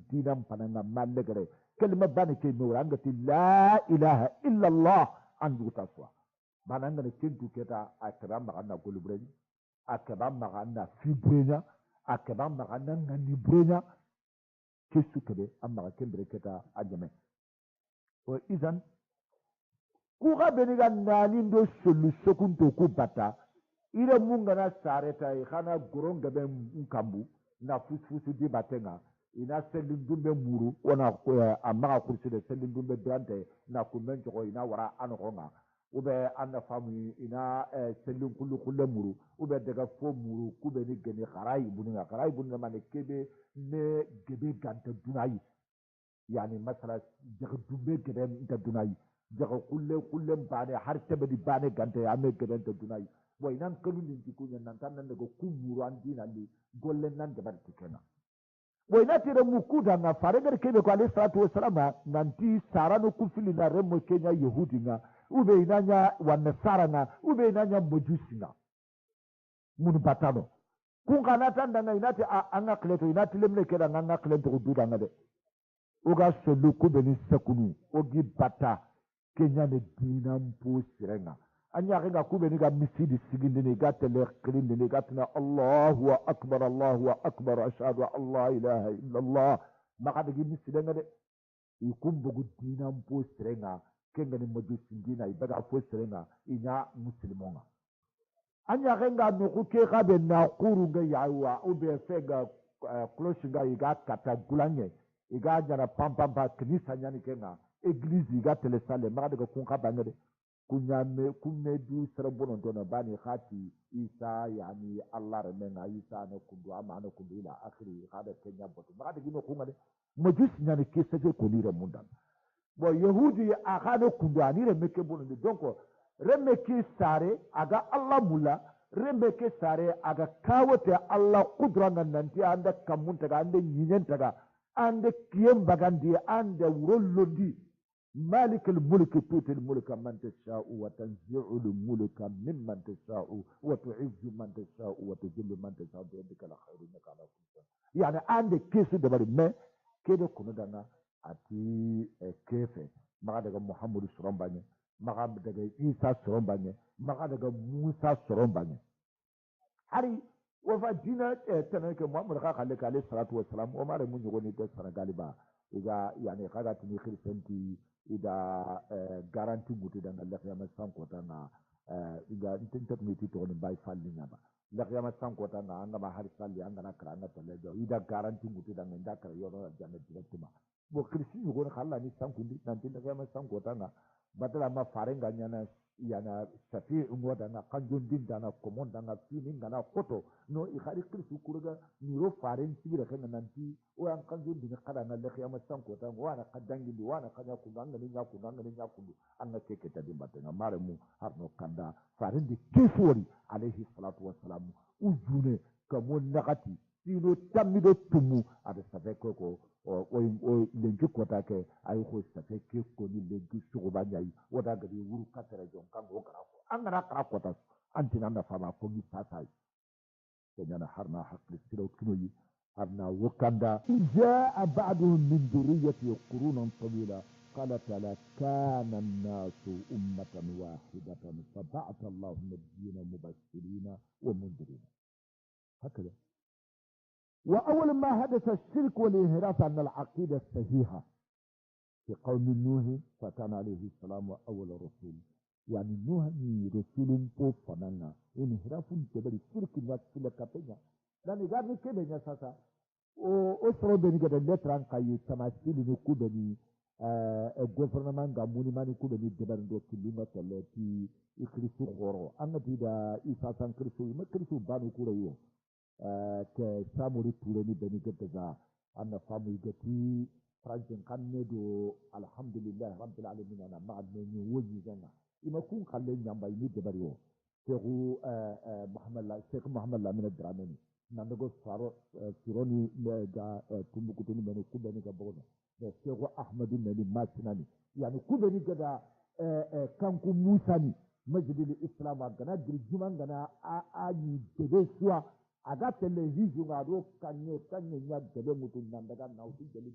dina pananga mallegere kelma bani ke no ranga ti la ilaha illa allah an duta so banan ngana kentu keta akaba magana gulubrenya akaba magana fibrenya akaba magana ngani brenya kesu kebe amma kembre keta ajame o izan ku ga beniga nani ndo solu sokunto ku bata ire mungana sareta khana goronga be nkambu na fusu di batenga ina selin dumbe muru wana amma kursi de selin dumbe brante na kumen jogo ina wara anokonga ube anna famu ina selin kullu muru ube daga fo muru kube ni gene kharai bunga mane kebe ne gebe ganta dunayi yani masala jaga dumbe gebe nta dunayi jaga kulle bane har tabedi bane ganta ame gebe nta dunayi boy nan kanu ni kunya nan tan nan daga kumuru andina ni golle nan da barki kenan boy na tire mukuda na faregar kebe ko alayhi salatu wassalam nanti sarano kufili na remo kenya yahudi nga ube inanya wa nasara nga ube inanya majusi nga mun batano kun kana tan da inati anga kleto inati lemle keda anga kleto duda nga de oga solu kubeni sekunu ogi bata kenya ne dina mpo sirenga anya renga kubeni ga misidi sigindi ne ga tele klindi ne ga tna Allahu akbar ashhadu an la ilaha illa Allah maka de misidi ngade ikumbugu dina mpo sirenga kenga ni majusi dina ibaga fo sirenga inya muslimonga anya renga no ku ke ga be na kuru ga yawa ube fega cloche ga iga kata gulanye iga jana pam knisa nyani kenga église iga tele sale maka de kunka bangade kunne du sarabono dona bani khati isa yani allah remenga isa na kundu ama na kundu ila akhiri hada kenya boto maka de gino kunga de majus nyani kese ko lire mundan bo yahudi akhano kundu ani remeke bono de donc remeke sare aga allah mulla remeke sare aga kawote allah qudra nanti anda kamunta ga ande nyinenta ga ande kiyem bagandi ande wurollondi مالك الملك تؤتي الملك من تشاء وتنزع الملك ممن تشاء وتعز من تشاء وتذل من تشاء بيدك الخير انك على كل شيء يعني عندك كيس دبر ما كده كنا دنا اتي كيف ما دغ محمد سرون باني ما دغ عيسى سرون باني maka daga Musa soron bane hari wafa dina tana ke Muhammad ka kalle ka alayhi salatu wassalam o mare mun yogoni ta Senegal ba iga yani kaga tini kristanti ida garanti mutu dan Allah ya masan ko tana iga tinta miti to ni bai falli na ba la ya masan ko tana anga ma har salli anga na kara na talle do ida garanti mutu dan nda kara yono janna directement bo kristi yogoni khalla ni san kundi nan tinta ya masan ko tana badala ma farenga nyana yana safi ngota na kanjon dinda na komonda na fini ngana koto no i khari kristu kurga miro faren tibira kan nanti o an kanjon dinga kada na lekhi ama sanko ta wana kadangi di wana kanya kundanga ni nya kundanga ni nya kundu an na keke ta dimba ta mare mu har no kanda faren di kesori alayhi salatu wassalam ujune kamo nakati sino tamido tumu ada safe ko o lenki kota ke ayi ko safe ke ko ni lenki suguba nyai wada gadi wuru katara jon kan go kara ko an gara kara kota antina na fama ko mi sasai kenyana harna hakli silo kinoyi harna wakanda jaa ba'duhum min dhurriyyati qurunan tawila قال تعالى كان الناس أمة واحدة فبعث الله النبيين مبشرين ومنذرين هكذا وأول ما حدث الشرك والانحراف عن العقيدة الصحيحة في قوم نوح فكان عليه السلام أول رسول يعني نوح رسول فنانا انحراف جبل الشرك نفسه كبيرة لأن قال كبيرة ساسا وأسرع بني قد لتران كاي تماثيل نكودني gouvernement ga muni mani ku beni debar do kilima tele ti ikrisu khoro angati da isa san krisu ma krisu banu kura yo ke samuri ture ni beni getaza anna famu gati franjin kanne do alhamdulillah rabbil alamin ana ma ne ni woni zanga ima kun khalle nyamba ni debar yo sheikh muhammad lamin ad-dramani nandago faro sironi ga tumbu kutuni beni ku beni ga bono Sheikh Ahmadu Nani Masinani yani kubeni gada kanku Musa ni majidil Islam gana dirjuman gana ayi dede suwa aga television ga do kanye nya dede mutun nan daga nauti jeli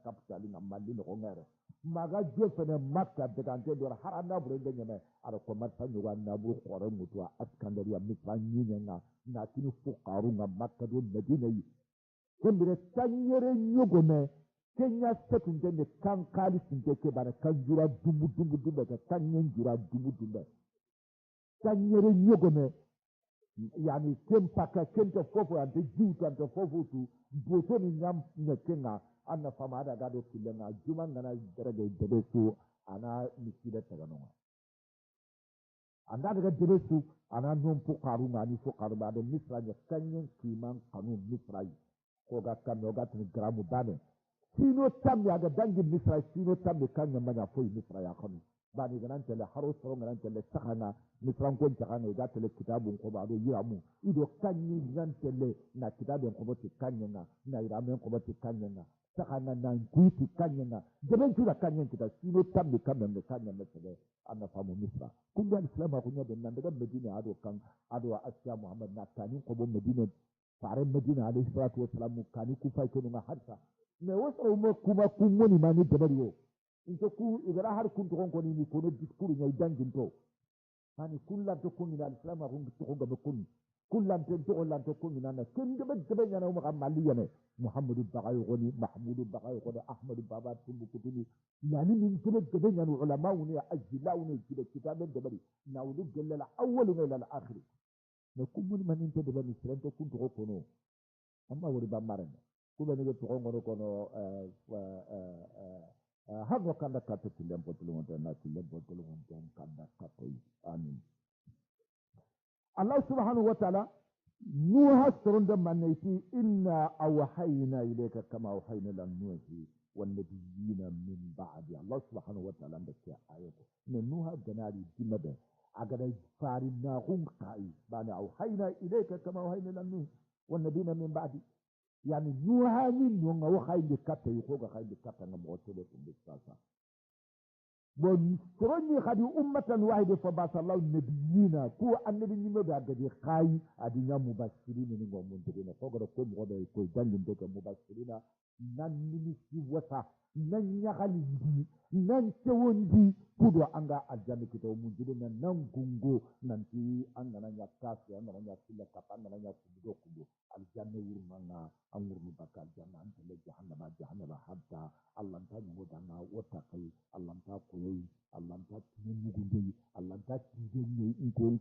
capital na mali no ngere maga jefene makka daga ante do haranda bure ngene me ara ko marta nyuga na bu khore mutu askandariya mitran nyinga na tinu fuqaru na makka do medina yi kembere tanyere nyugome Kenya setunde ne kan kali sunte ke bara kan jura dumbu ka kanyen jura dumbu kanyere nyogone yani kempaka kenta fofo ante jiutu ante fofo tu boto ni nyam nekenga anna famada gado kilenga juma ngana derege debesu ana misida tagano anda daga debesu ana non fuqaru ngani fuqaru ba de misra nya kanyen kiman kanu misra ko ga kanu ga tin gramu bane sino tammi aga dangi misra sino tammi kanya manya foi misra ya kanu bani ganan tele haro soro ganan tele sakana misra ko takana ga tele kitabun ko ba do yiramu ido kanyi nan tele na kitabun ko boti kanya na iramen ko boti kanya sakana na kuiti kanya deben tuda kanya kita sino tammi kanya me tele anna famu misra kunja islam ko nyodo nan daga medina ado kan ado asya muhammad na tani ko bo medina fare medina alayhi salatu wassalam kani ku fay ko na harsa me wasu mo kuma kun moni mani dabariyo into ku igara har kun to ko ni ko no diskuru nyai dangin to hani kullan to kun ila islam ko to ko ga kun kullan to lan to kun na ken de nyana mo kam mali yane muhammadu bagay goni mahmudu bagay goni ahmadu baba tumbu kutuni yani min de nyana ulama woni ajlauni kitaben dabari na wudu gallala awwalu ila al akhir me kun moni mani to de bani islam to kun to ko no amma wori ba marane kubeni ke tukongono kono hado kanda kato tilempo tulungonte na tilempo tulungonte kanda kato amin Allah subhanahu wa ta'ala nuha surunda manaiti inna awhayna ilayka kama awhayna lan nuhi wan nabiyina min ba'di Allah subhanahu wa ta'ala ndake ayatu ne nuha ganari dimade agada fari na hun kai bana awhayna ilayka kama awhayna lan nuhi wan nabiyina min ba'di yani nuha ni nonga wa khayde katta yi ko ga khayde katta ngam o tele ko be sasa bon soronni khadi ummatan wahida fa basallahu nabiyina ko annabi nyima da gadi kai adinya mubashirin ni ngo mun tede na fogo ko mo be ko dangin de ko mubashirina nan ni si wata nan yagali ndi nan cewondi kudo anga aljanna kito mun tede nan gungo nan ti angana nya kafi angana nya sila kapanga nya kudo kudo aljanna wurmanga amurni bakal janna antele jahannama hatta allah ta mo dana wata kai allah ta koyi allah ta tini gundi allah ta tini ko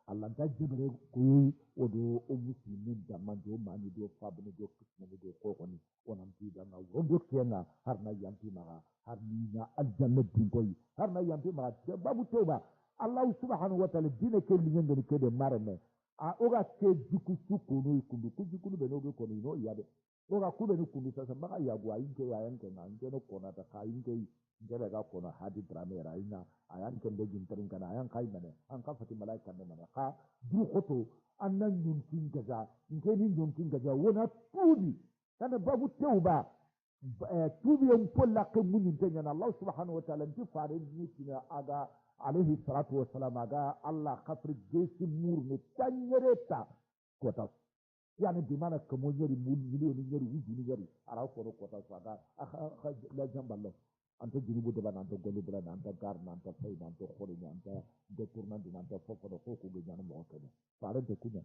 allah ta jibere koyi odo o muslimin da manjo mani do fabne do kisne do kokoni onan ti dana wodo kenga harna yanti ma harni na aljanna din koyi harna yanti ma babu toba allah subhanahu wa ta'ala dine ke linyende ke de marane a oga ke duku suko no ikundu kujikulu be no be kono no yabe oga kube ni kundu sasa maka yagwa inke ya yanke na inke no kona ta ka inke ngere ga kona hadi drame ra ina ayan ke de gintarin kana ayan kai mane an ka fati malaika ne mana ka du khoto annan yunkin gaza inke ni yunkin gaza wona tubi kana babu tauba tubi en polla ke munin tanya Allah subhanahu wa ta'ala ti fare ni tina aga alaihi salatu wa salam aga Allah khafri gesi mur ne tanyereta kota yani bi mana kamo nyari milioni nyari wujuni nyari ara ko kota saga la jamballo anta junubu de bana anta golu bana anta gar na anta fay na anta khori na anta de tourna de anta fofo ko ko ge nyana mo ko fare de kunya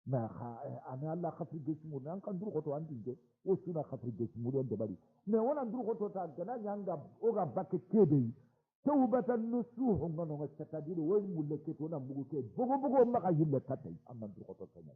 ma ana Allah khafri gesi mur nan kan dur ko to andi de o suna khafri gesi mur de bari me wona dur ko to ta gana nyanga o ga bakke kebe tawbatan nusuh ngono ngata way mulke to na bugu ke bugo maka yille katay amma dur ko to tanya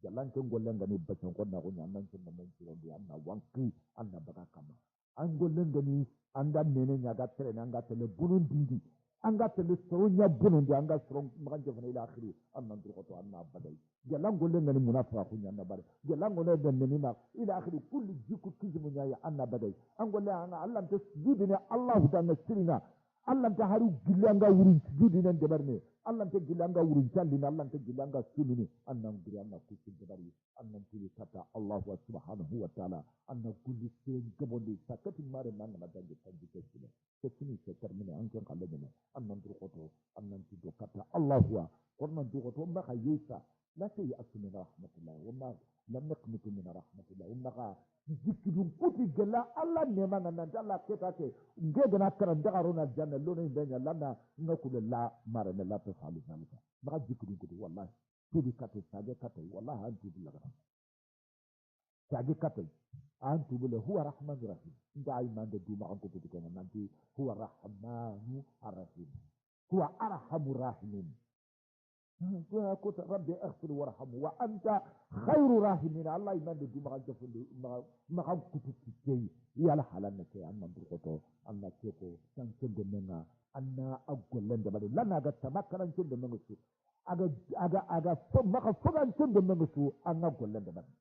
jalan ke gollen ngani bacon ko na ko nyannan sun nan ci ron bi anna wanki anna baka kama an gollen ngani anda nene nyaga tere nanga tele bunun dindi anga tele sonya bunun di anga strong maka jefana ila akhiri anna dur ko to anna badai jalan gollen ngani munafiqa ko nyanna bare jalan gollen ngani na ila akhiri kullu jiku kizimu nyaya anna badai an gollen ana allah ta sujudina allah ta'ala sirina Allah ta haru gilanga wurin sujudi nan da barne Allah ta gilanga wurin calli na Allah ta gilanga sununi annan guri annan kusin da bari annan tuli kata Allah subhanahu wa ta'ala annan kulli sai gabon sakatin mare nan na da tanji kene ko kini se termine an kan kalle ne annan durqoto annan ti do kata Allah wa kornan durqoto ba khayisa la sai asmi rahmatullah wa ma lam naqnutu min rahmatullah wa ma zikidun kuti gela Allah ne ma nan da Allah ke take ngega na karan da garona janna lo ne benya lana ngakule la mare ne la ta salu zalika ma zikidun kuti wallahi tudi kate sage kate wallahi an tubu la sage kate an tubu la huwa rahmanur rahim inda ay man da duma an kuti kana nanti huwa rahmanu arrahim huwa arhamur rahimin كنت ربي اغفر وارحم وانت خير راحمين الله يمد دي ما جفل ما كنت تي يا حلالك يا ان برقطو ان كيكو كان كند منا ان اقول لند بدل لنا ga tamakaran كند منا سو aga so maka fogan كند منا سو ان اقول لند بدل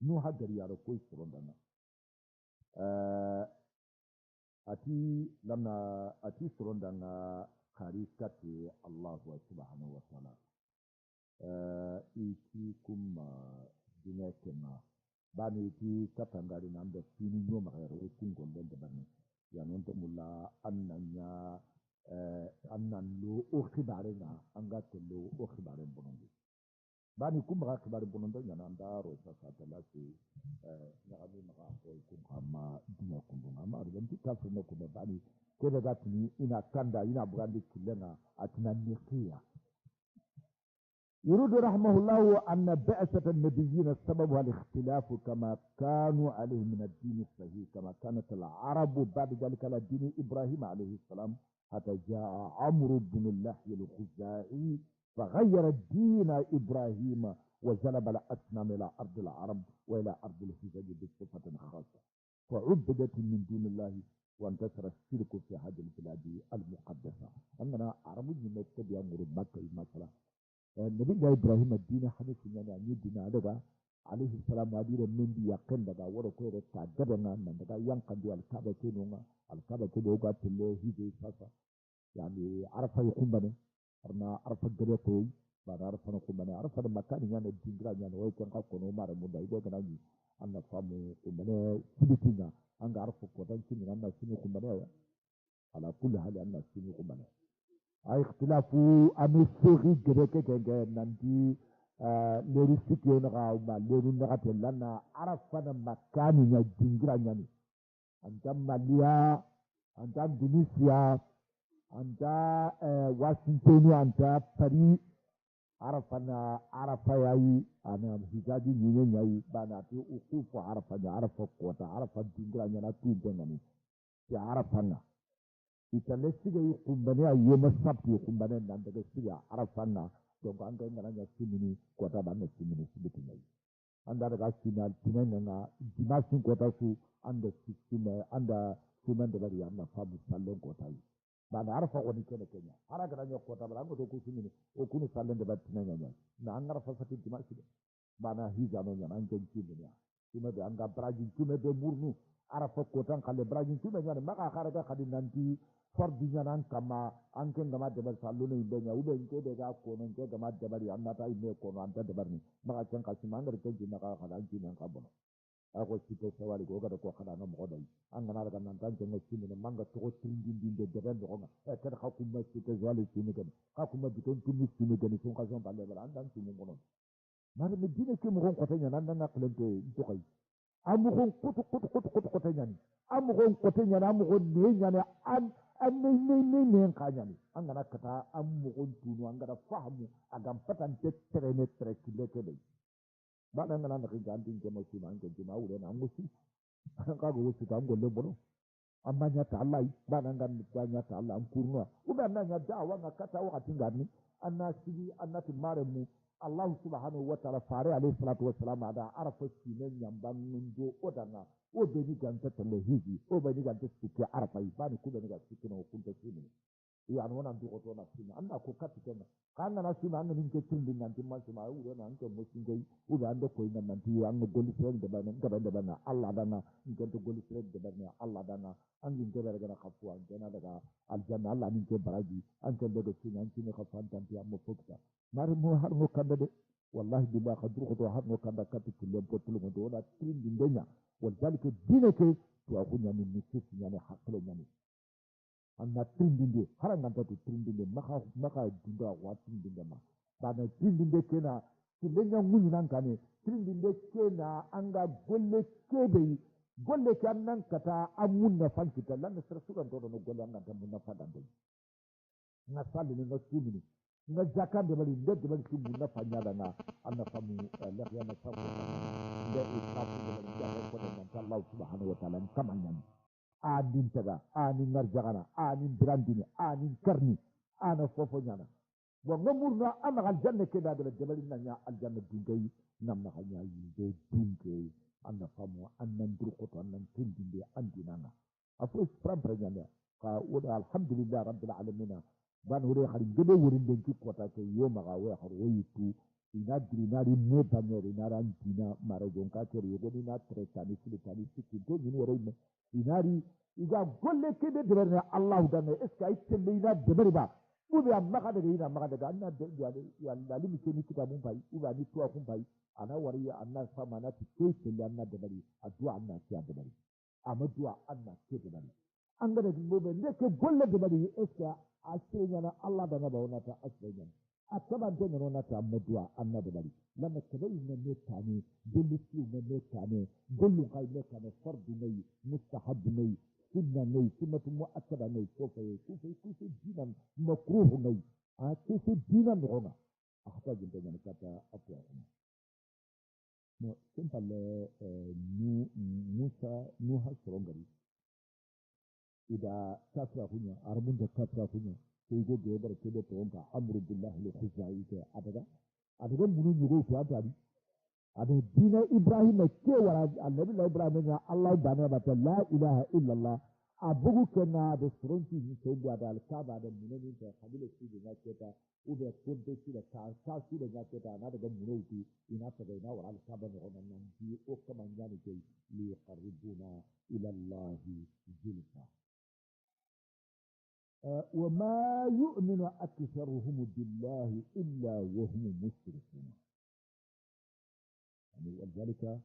نو هاجر يا رو كوي سرندنا ati lana ati surundana karikati Allah subhanahu wa ta'ala iki kuma dinekema bani ti katangari nanda fini nyoma ero tingo ndende bani ya nonto mulla annanya annan lo o khibare na angate lo o khibare bonondi bani kuma khibare bonondo nyana ndaro sasa talasi na ami maka ko kuma dinya kundunga ma arjanti kafne ko bani كذا قاتني إن كندا إن أبغى كلنا أتنا نقيا يرد رحمه الله أن بعثة النبيين سببها الاختلاف كما كانوا عليه من الدين الصحيح كما كانت العرب بعد ذلك على دين إبراهيم عليه السلام حتى جاء عمرو بن اللحي الخزاعي فغير الدين إبراهيم وجلب الأصنام إلى أرض العرب وإلى أرض الحجاج بصفة خاصة فعبدت من دون الله وانتشر الشرك في هذه البلاد المقدسة. أننا عرب نتبع أمور مكة مثلا. النبي إبراهيم الدين حنيف يعني الدين هذا عليه السلام هذه من دي يقين دعا وركوه تعجبنا من دعا ينقل دي الكعبة كنونا وقت اللي هي ساسا يعني عرفة يقوم بنا أرنا عرفة جريتوي bana arfana kumbane arfana makani nyana dingira nyana wai kan ka kono mara munda ido kana ni anna famu kumbane sibitinga anga arfu kotan sini anna sini kumbane ya ala kulli hali anna sini kumbane ay ikhtilafu amisiri gedeke gege nanti leru sikyo na ka ma leru na ka telana arfana makani nya dingira nyani anta malia anta Indonesia anta Washington anta Paris arafa yayi ana hijaji nyine yayi bana ti ukufu arafa kota arafa dingira nyana tu dengani ya arafa na itale sige kumbane ayo masabti kumbane nan daga sige arafa na donc an ga ngana nya simini kota ba na simini sibiti yayi anda daga final tinanya na dimasin kota su anda sikime anda sumen da bari anna fabu sallon kota yi bana arafa woni kene kenya ara ga nyo kota bala ngo to ku simini o kunu sallen da batti nanya nya na an arafa fati dimasi bana hija no nya an ken kimini kuma da an ga brajin kuma da murnu arafa kotan kalle brajin kuma nya maka khara ga khadin nanti fardi nya nan kama an ken gama da bar sallo ne benya ube nke da ga ko non ke gama da bari anna ta ime ko no anta da barni maka ken ka siman ga ken maka khada an kin ka bono ako sito sawali ko kada ko kada na mo dai an gana daga nan tan jenga sini ne manga to tindin din de deben do nga kada ka kuma sito sawali sini kan ka kuma biton tumi sini kan sun ka son balle bala andan sini mo non mari me dine ke mo gon ko tanya nan na klente to kai amu gon ko tanya ni amu gon ko tanya na amu gon ne nya ne an ne ka nya ni an gana kata amu gon tunu an gana fahamu agam patan te trene trekile ke dai ba dan nan da kan din ke masu an ke jima wure na musu an ka go su kan golle bono amma nya ta Allah ba nan gan da nya ta Allah an kurnuwa uba nan nya da wa kata wa tin garni annasi annati mare mu Allah subhanahu wa ta'ala fare alayhi salatu wa salam ada arafa sinen nyamban munjo odana o be ni ganta telehizi o be ni ganta sike arafa ba ni ku be ni ganta sike no kunta sinen ya no nan ko to na sinen anda ko kapitena kan na sinen an ni ke tindin nan tin masu ma ure nan ke musin gai ube anda ko nan nan ti an goli sere da ban da ban Allah dana in ke goli sere da ban Allah dana an din ke daga khafu an jana daga aljanna Allah min ke baraji an ke daga sinen an tin khafan tan ti amma fokta mari mo har mo kanda de wallahi billahi khadru ko har mo kanda kati kullum ko tulu do wala tindin denya wal zalika dinake to akunya min nisif nyane hakle nyane anna tindinde har nan ta tindinde maka dinga wa tindinde ma bana tindinde kena tilenya munyi nan kane tindinde kena anga golle kan nan kata amunna fankita lan sir sugan to no golle an ta munna fadan dai na salli ne na sumini na zakan da bari da bari su munna fanya da na anna famu lafiya na sabu da israfu da bari da ko da Allah subhanahu wa ta'ala kamanyan anin taga anin narjagana anin brandini anin karni ana fofo nyana wa ngamurna ama aljanna ke da jabalin nan ya aljanna dingai nam na hanya yi de dingai anna famu annan durqoto annan tindinde andinana afu pram nyana ka wada alhamdulillah rabbil alamin ban hore har gebe wurin den ki kota ke yo maga we har woyitu ina drinari ne banere na ran dina mara jonka ke yo godi na tretani silitani sikito ni wore inari iga golle ke de deberne Allah da ne eska itelle ina debari ba ube amma ka daga ina maka daga anna da ya lalimi ke ni kita mun bai uba ni tuwa kun bai ana wari anna sama na ti ke telle anna debari addu'a anna ke debari amma du'a anna ke debari an ga da gobe ne ke golle debari eska a cikin yana Allah da na bauna ta asirin a taban ta nuna ta maduwa anna debari lana kabai na meta ne dolisu na meta ne gollu kai meta ne fardu ne mustahab ne sunna ne sunnatu mu'akkada ne kufa dinan makruh ne a kufa dinan rona ahta jinta yana kata akwa no simple nu hasrongari ida kafra kunya arbun da kafra kunya sai go go bar kebe to onka amru billahi li khuzai ke adaga munu nyugo to atari ada dina ibrahim ke wara annabi ibrahim ya allah bana bata la ilaha illa allah abugu kana da suranti ni sai da alkaba da munani ta kabila shi da keta ube kunte shi da ka shi da keta na daga munuti ina ta ga na wara alkaba ne wannan nan bi o kaman yani ke li qaribuna ila allah zulfa وما يؤمن أكثرهم بالله إلا وهم مشركون. يعني ولذلك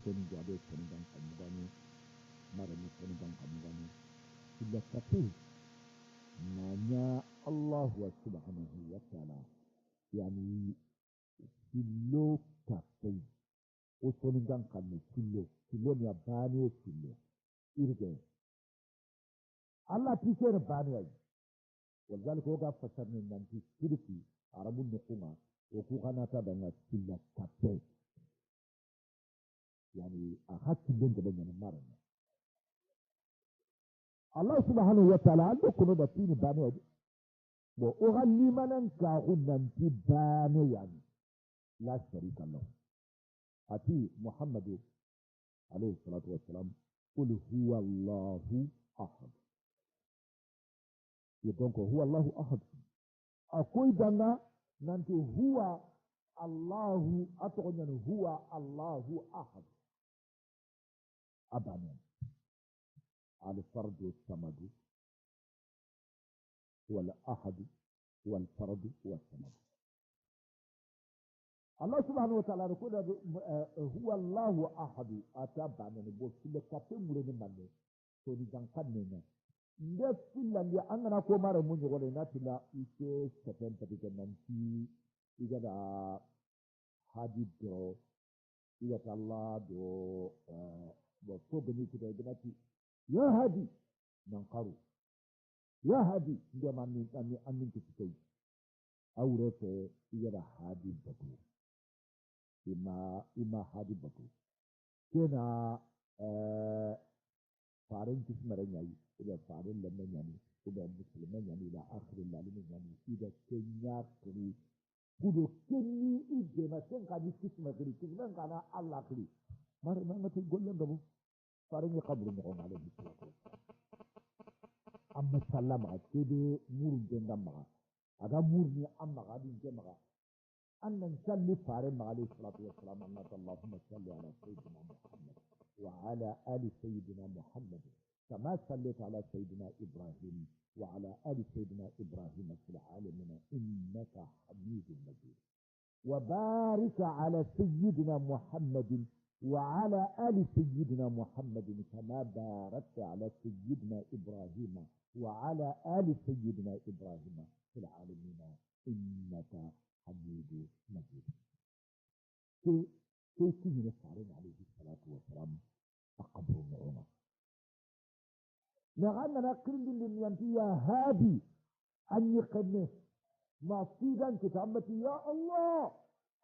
كن جابي كن دان كمغاني مرمي كن دان كمغاني إلا كتير نانيا الله سبحانه وتعالى يعني كيلو كتير وكن دان كمي كيلو نياباني كيلو إرجع الله تيجي باني ولذلك هو فسر من نانتي كيرتي عربون نقوما وكوكانا تابعنا كيلو كتير يعني أخذت بين جبين المرة الله سبحانه وتعالى عنده كنو دتيني باني وأغني من كاغو ننتي باني يعني لا شريك له أتي محمد عليه الصلاة والسلام قل هو الله أحد يدونك هو الله أحد أقول دانا ننتي هو الله أتغنى هو الله أحد أبدا الفرد والصمد هو الأحد والفرد والصمد. الله سبحانه وتعالى يقول هو الله أحد أتابع من بوس كل كتير من من توني جانكاننا نفسي اللي أنا كومار من يقول ناتلا إيش كتير تبيك نانتي إذا هادي درو إذا الله دو وفوقني كده بناتي يا هادي ننقرو يا هادي عندما أمين كتير أورث إذا هادي بدو إما هادي بدو كنا فارن كسمرين يعني إذا فارن لما يعني إذا مسلمين يعني إلى آخر العالمين يعني إذا كنيا كري كده كني إذا ما كان كذي كسمرين كسمرين كنا الله كري ما تقول لهم بابو فارن يقبل نقوم عليه بسرعة أما سلام كده مور جندام مع هذا مورني أما غادي جمع أن نصلي فارم عليه الصلاة والسلام أن اللهم صل على سيدنا محمد وعلى آل سيدنا محمد كما صليت على سيدنا إبراهيم وعلى آل سيدنا إبراهيم في العالمين إنك حميد مجيد وبارك على سيدنا محمد وعلى آل سيدنا محمد كما باركت على سيدنا إبراهيم وعلى آل سيدنا إبراهيم في العالمين إنك حميد مجيد. كيف نفعل عليه الصلاة والسلام أقبل النعمة. نغنى نقرن للميانتي يا هادي أن يقنه ما فيدان كتامتي يا الله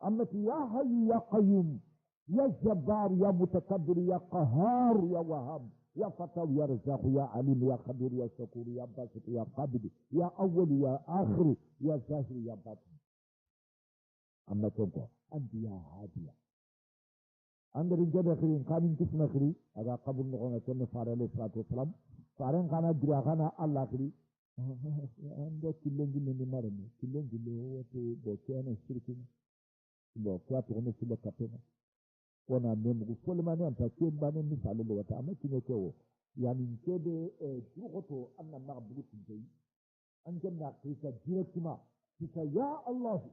أمتي يا حي يا قيوم يا جبار يا متكبر يا قهار يا وهاب يا فتاو يا رزاق يا عليم يا خبير يا شكور يا باسط يا قابل يا أول يا آخر يا ظاهر يا باطن. أما تنقى أنت يا هادية عند رجال آخرين كانوا كسم آخرين هذا قبل نقول كنا فارع عليه الصلاة والسلام فارع كنا دريا كنا الله آخرين عند كلهم جنين مارني كلهم جنين هو تو بوكيانا شركنا بوكيا تغني سلا كابينا وانا نمو كل ما نام تكين باني مثال اللي وتعمل كنا كوا يعني كده جوكتو أنا ما بقول تجي أنجنا كيسا جيرتنا كيسا يا الله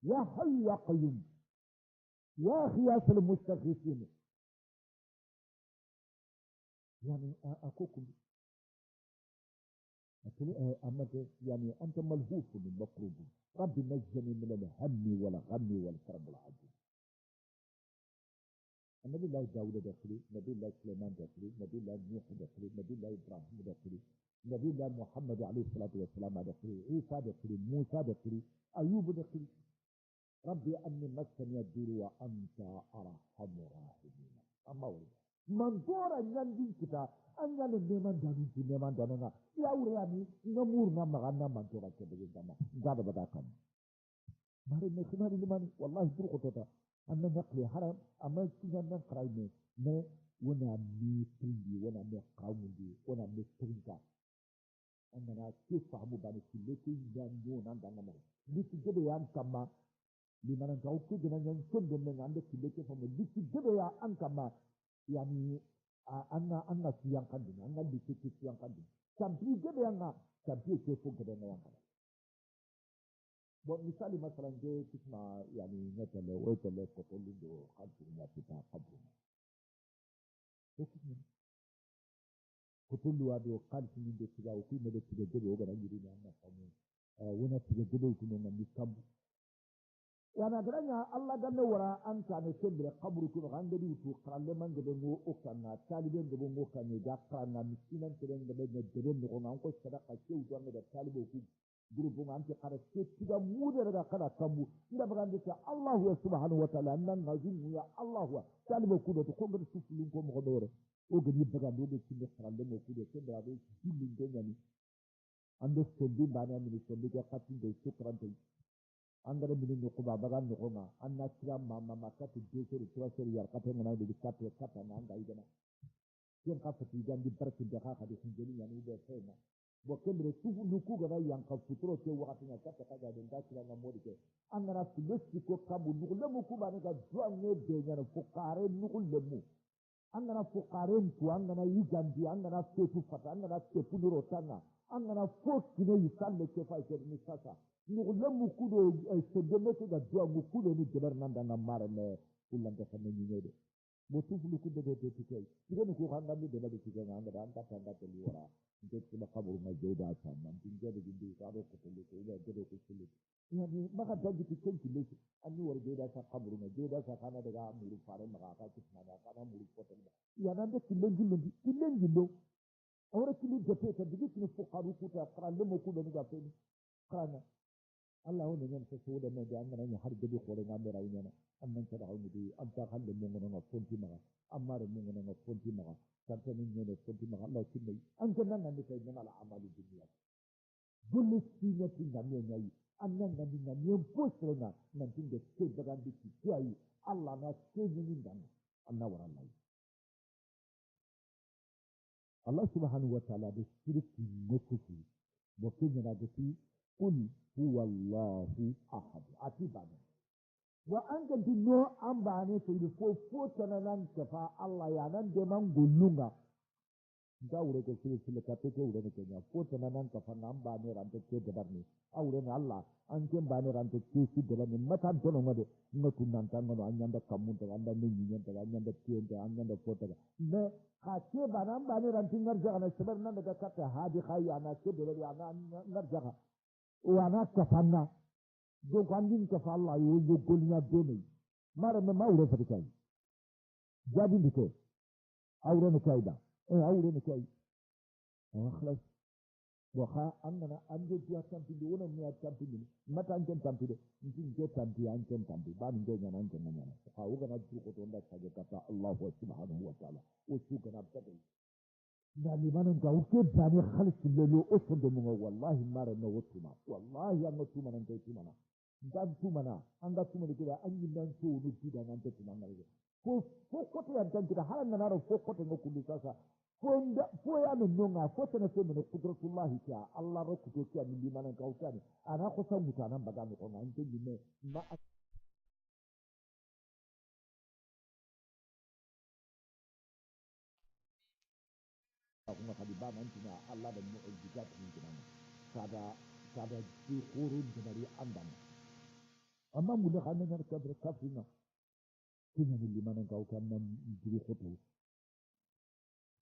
يا حي يا قيوم يا خياس المستغيثين يعني أكوكم يعني أنت ملهوف من مقروب رب نجني من الهم والغم والكرب العظيم. نبي الله داود داخلي نبي الله سليمان داخلي نبي الله نوح داخلي نبي الله إبراهيم داخلي نبي الله محمد عليه الصلاة والسلام داخلي عيسى داخلي موسى داخلي أيوب داخلي ربي أني مسني الدور وأنت أرحم الراحمين. أما ولد من دور أن ينجي كتا anya le neman danu ti neman danu na ya wure ya ni ngamur na magana man to ra ke be dama zada bada kan mare ne khimari limani wallahi dur ko tota anna naqli haram amma kinan nan qaray ne wana mi tindi wana me qawmundi wana me trinka anna ke fahamu bani kileke dan mo nan dan mo liti gebe yan kama limanan ka ukke gina yan kende men ande kileke famu liti gebe ya an kama yani anna siyang kandina anna liti siyang kandina sampi gebe yang na sampi ke fo gebe yang kana bon misali masalan je kisma yani netale wetale ko tolindo kadru ya kita kadru kutulu ado kalsi min de tiga o kuma de tiga gebe o gara yiri na na famu wona tiga gebe ko no ngam kambu yana garanya Allah ganne wara an ta ne kembere kaburu ko gande di tu kralle man gebe ngo o kana talibe gebe ngo kanye ga krana miskinan tere gebe ne gebe ngo ngam ko sadaka kew do ne da talibe ku grupo ngam ti kara ke tiga mude daga kada kambu nda bagande ta Allah subhanahu wa ta'ala nan ngajin ya Allah talibe ku do ko ngir sufulun ko mo dore o gani baga do de kinde xarande mo ku de ke bra do dilin de nyani ande sendi bana mi sendi ga khati de sukrante angare mi ni ko ba baga no ko ma anna tira mama makati de so ro so yar kata ngana de kata na anga idana yen ka fati dan di barki de ha hadi sinjeli yani de fena bo kembre tufu luku ga yan ka futuro ke wakati na kata kaga de ndakira na modi ke angara tulesi ko kabu nukulle mu ku ba ne ga duan ne de nyana fukare nukulle mu angana fukaren tu angana yigandi angana setu fata angana setu nurotana angana fokine yisalle ke fa ke ni sasa nukulle mu kudo sedeme ke ga duan mu kudo ni geber nanda na mare me ulanda fane ni ngede bo tufu luku de tikay tigani ko hanga mi de de tikay nganda anta tanda te liwara ndet ko kaburu ma jeyda ta man tinjebe gindi ka do ko tele ko ila de ko tele yani maka dangi tikay tileke anni war jeyda ta kaburu ma jeyda ta kana daga muru fare maka ka kisna da kana muru fotel ya nan de kilen gillo awra kilin de te ta digi kini fuqaru kuta qran le mo ku do ga fe qrana Allah woni ngam so so de me de angana ni har gebe ko ngam be rawi nyana amman ta dawo ni am ta halle mo ngono na fonti maka amma re mo ngono na fonti maka tante ni ngene fonti maka Allah kinne an kan nan ne kai nan ala amali dunya bulli sinya tinga me nyayi annan nan ni ngam postre na nan tinga ke daga bi ki ayi Allah na ke ni ndan Allah wara Allah Allah subhanahu wa ta'ala da shirki ne kufi bo kinna da fi qul huwa Allahu ahad atibana wa an kan no an ba ne to da fo nan kafa Allah ya nan da man gullunga da wure ko sai ka take wure ne kenya fo nan kafa nan ba ne ran take da barne aure ne Allah an kin ba ne ran take shi da ne matan to no ngade ngatu nan tan no an yanda kamun da an da ne yin da an yanda tiyen da an yanda fo ta ne ka ce ba nan ba ne ran tin narja na sabar nan daga kata hadi khayya na ce da ya na narja wa na kafanna do kwandin ka fa Allah yo yo golnya dole mara me maure fa kai jadi dike aure ne kai da aure ne kai خلاص وخا أننا أنجو جوا تامبي ولا ميا تامبي متى أنجن تامبي نجين جوا تامبي أنجن تامبي بعد نجوا نانا أنجن نانا فهو كنا نجوا كتوندا سجى كتا الله سبحانه وتعالى وشو كنا بتدري يعني ما نجوا وكيف يعني خالص اللي أصلا دموع والله ما رنا وتوما والله يا ما توما نجوا توما dan tumana anga tumana kira anyi nan so no tida nan ta tumana ne ko kote yan tan kira halan na ro ko kote ngo kullu sasa ko ya min nonga ko tana so min qudratullah ta Allah ro ku to kiya min limanan ka ukani ana ko san mutanan baga mi ko nan tin ne ma kuma kadi ba nan tuna Allah da mu'jizat min kinana sada ci khurun dari andan amma mu da hanan na kabre kafina kina min limanan ka ukani nan jiri khoto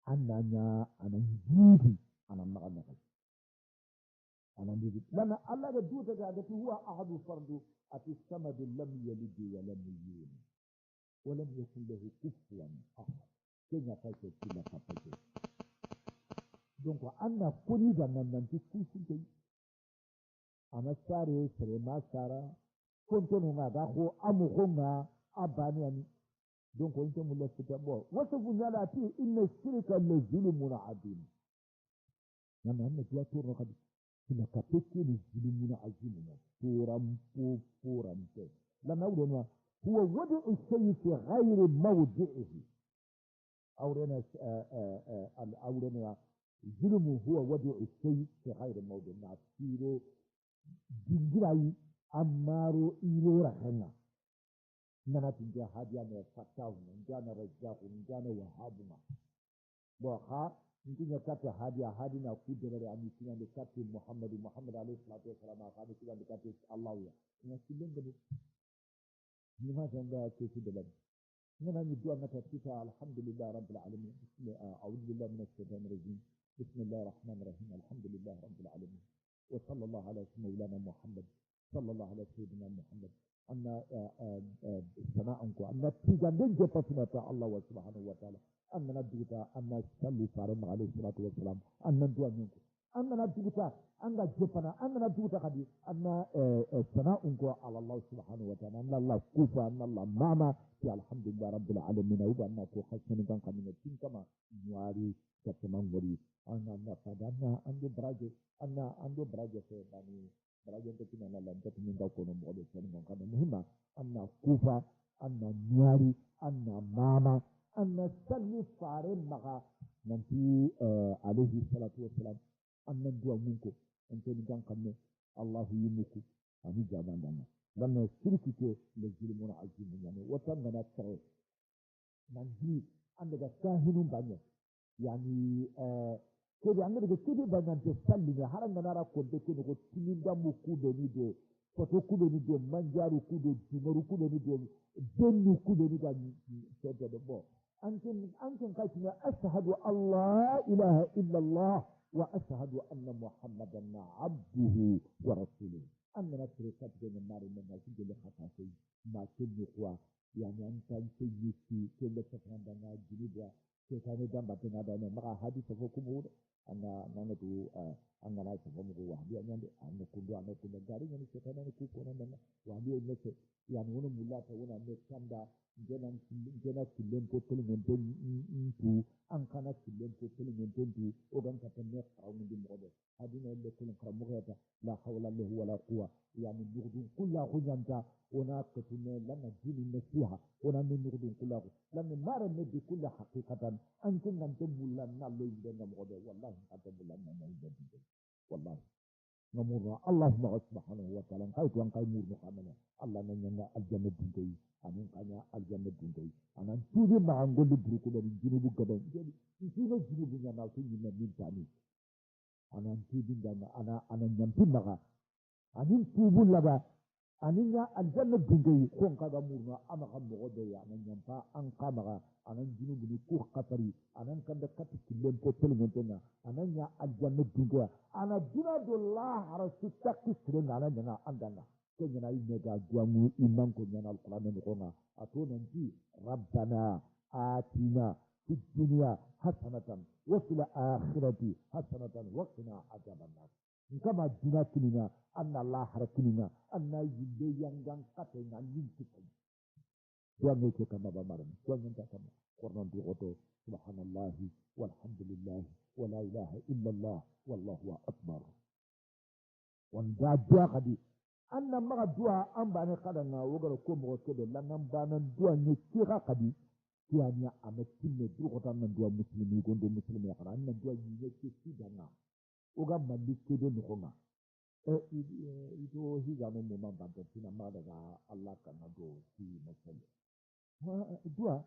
annanya anan jidi anan magana kai anan jidi lana Allah da duta ga da huwa ahadu fardu ati samadu lam yalid wa lam yulad wa lam yakul lahu kufuwan ahad kenya kai ce kina kafaje donc anna kuni da nan cikin sun kai ana sare sare ma sara kontono ma da ko amu ko ma abani ani donc on te mulla fita bo wasa bunyala ti inna shirka la zulmun azim nan an tuwa to kadi kina kapeke ni zulmun azim na turam purante la nawdona huwa wad'u shay'i fi ghayri mawdi'ihi awrena al awrena zulmu huwa wad'u shay'i fi ghayri mawdi'ihi na tiro dingirai amaro irora hanga nana tinja hadiya ne fatahu njana rajahu njana wahabuma bo ha ntinya kata hadina kudere ami tinya de kata muhammad alayhi salatu wasalam ha ni tinya de kata allah ya ina silenga ni ma janga ke su de ban nana ni du'a mata tika alhamdulillah rabbil alamin a'udhu billahi minash shaitanir rajim bismillahir rahmanir rahim alhamdulillah rabbil alamin wa sallallahu ala sayyidina muhammad sallallahu ala sayyidina muhammad anna sana'anku anna tiganden jefatinata allah wa subhanahu wa ta'ala anna duguta anna salli faran alayhi salatu wa salam anna du'a minku anna duguta anna jefana anna duguta kadi anna sana'anku ala allah subhanahu wa ta'ala anna allah kufa anna allah mama ya alhamdulillah rabbil alamin wa anna ko hasani kan kamina tinkama nwari katman wori anna fadanna ando braje fe bani barajen ta kina na lanta tun da ko mo da sanin kan kana muhimma anna kufa anna nyari anna mama anna salli farin maka nanti alaihi salatu wassalam anna duwa munko an ce kan kanne Allahu yimuku ani jaban dan dan shirki ke le zulmun azim ne wata ngana tsare nan ji an daga kahinun banya yani kedi an daga kedi banyan te salli ne haran da nara ko de ko tinin da mu ku do ni do foto ku do ni do manjaru ku do jumaru ku do ni do dennu ku do ni da to de bo an kin kai ne ashhadu allah ilaha illa allah wa ashhadu anna muhammadan abduhu wa rasuluhu anna tarikat de mari ne na su de khata sai ma kin kuwa yani an tan ce yi ke da tafan da na jiniba ke ta ne dan batun da ne maka hadisi ko kuma anga nana tu anga na sa mu wa dia nyande anga kundu gari nyani se kana ni ku kona nana wa dia ne se ya no no mulla ta wona ne kanda jena killen ko tele ngon tu an kana killen ko tele ngon tu o gan ka tan ne xaw mu dim rodo adina le ko kram mo gata la hawla lahu wala quwa yani bughdu kullu khujanta ona ka tunne lana jini nasiha ona ne nughdu kullu lana mara ne bi kullu haqiqatan an kun nan mulla na lo yinde ngam rodo wallahi ata mulla na mo yinde wallahi ngamurra allah subhanahu wa ta'ala kai tuan kai murno kamana allah nan nyanga aljanna dinkai amin kanya aljanna dinkai anan tudi ma angol buruku da jinubu gaban jadi isi no jinubu nyana to nyina min tani anan tudi ngana anan nyampin maka anin tubu laba anin ya aljanna dinkai ko kaga murno ama kan mo do ya nan nyampa an kamaka anan jinubu ni ku qatari anan kan da kat killen ko telmontenga anan ya aljanna dinkai ana dina dollah harasu takki sire ngana nyana andana kenya na ime ga duamu imam ko nyana alquran ne ko nga ato nanti rabbana atina fid dunya hasanatan wa fil akhirati hasanatan wa qina adhaban nar kama dina kinina anna allah harakinina anna yinde yangang kate ngan yintikai duamu ko kama ba maram duamu ta kama qur'an du goto subhanallahi walhamdulillah wa la ilaha illa allah wallahu akbar wanda dua kadi anna maga dua amba ne kada na wogara ko mo ko de lanam banan dua ni kira kadi kianya amatinne du ko tan dua muslimi gondo muslimi ya kana anna dua ni ke sidana oga malike de no nga ito higa no mo mamba de tina maga allah kana do ti masale dua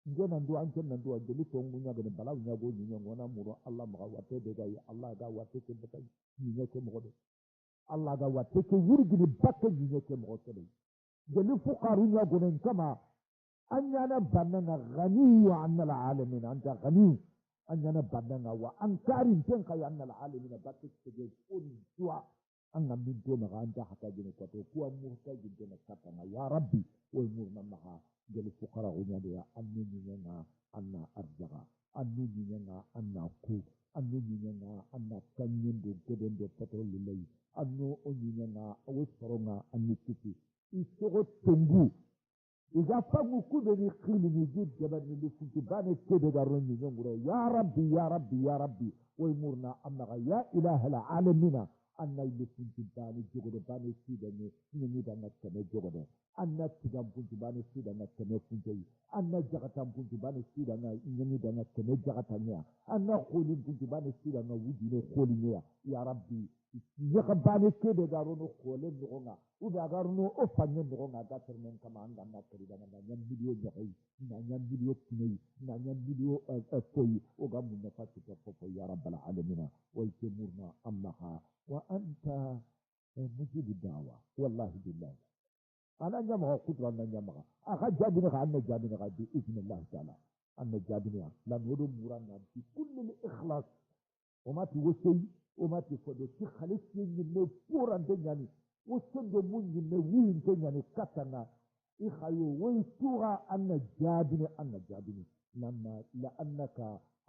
ngena ndo an kenna ndo de lito ngunya de bala nya go nya ngona muro allah maga wate de ga allah ga wate ke baka nya ke mo de allah ga wate ke yurgi ni bakka nya ke mo de de li fuqaru nya go nen kama anyana banana ghani wa anna alamin anta ghani anyana banana wa ankari ten ka ya anna alamin bakka ke de on dua an min to maga anta haka jine ko to kuwa muhtaji de na kata ya rabbi wal murna maha jeli fuqara unya de annu nyina anna arjaga annu nyina anna ku annu nyina anna kanyin do godon do petrol lay annu nyina awsoronga annu kiti isogo tengu iga fagu kubeni khili ni jid jabar ni lifuti bane kebe garon ni nyongure ya rabbi ya rabbi ya rabbi way murna amma ya ilaha la alamina anna lifuti bane jogode bane sida ni da na kame jogode anna tigam punti bane sida na kame punti anna jagatam punti bane sida na ni da na kame jagatanya anna khulin punti bane sida na wudine kholinya ya rabbi yaka bane kebe garon khole ngonga uda garon o fanye ngonga da termen kama anga na kariba na nyam video jakai na nyam video tinai na nyam video koyi o ga mun na fatu ko ya rabbal alamin wa yamurna amaha wa anta mujibu da'wa wallahi billahi ana nyama kudra na nyama aka jabina ka anna jabina ka bi idnillah ta'ala anna jabina la nodo muranna bi kulli ikhlas wa ma ti wasai wa ma ti fodo ti khalisi ni ne puran de nyani وسند من وين تنيا كتنا إخيو ويتوها أن جابني لما لأنك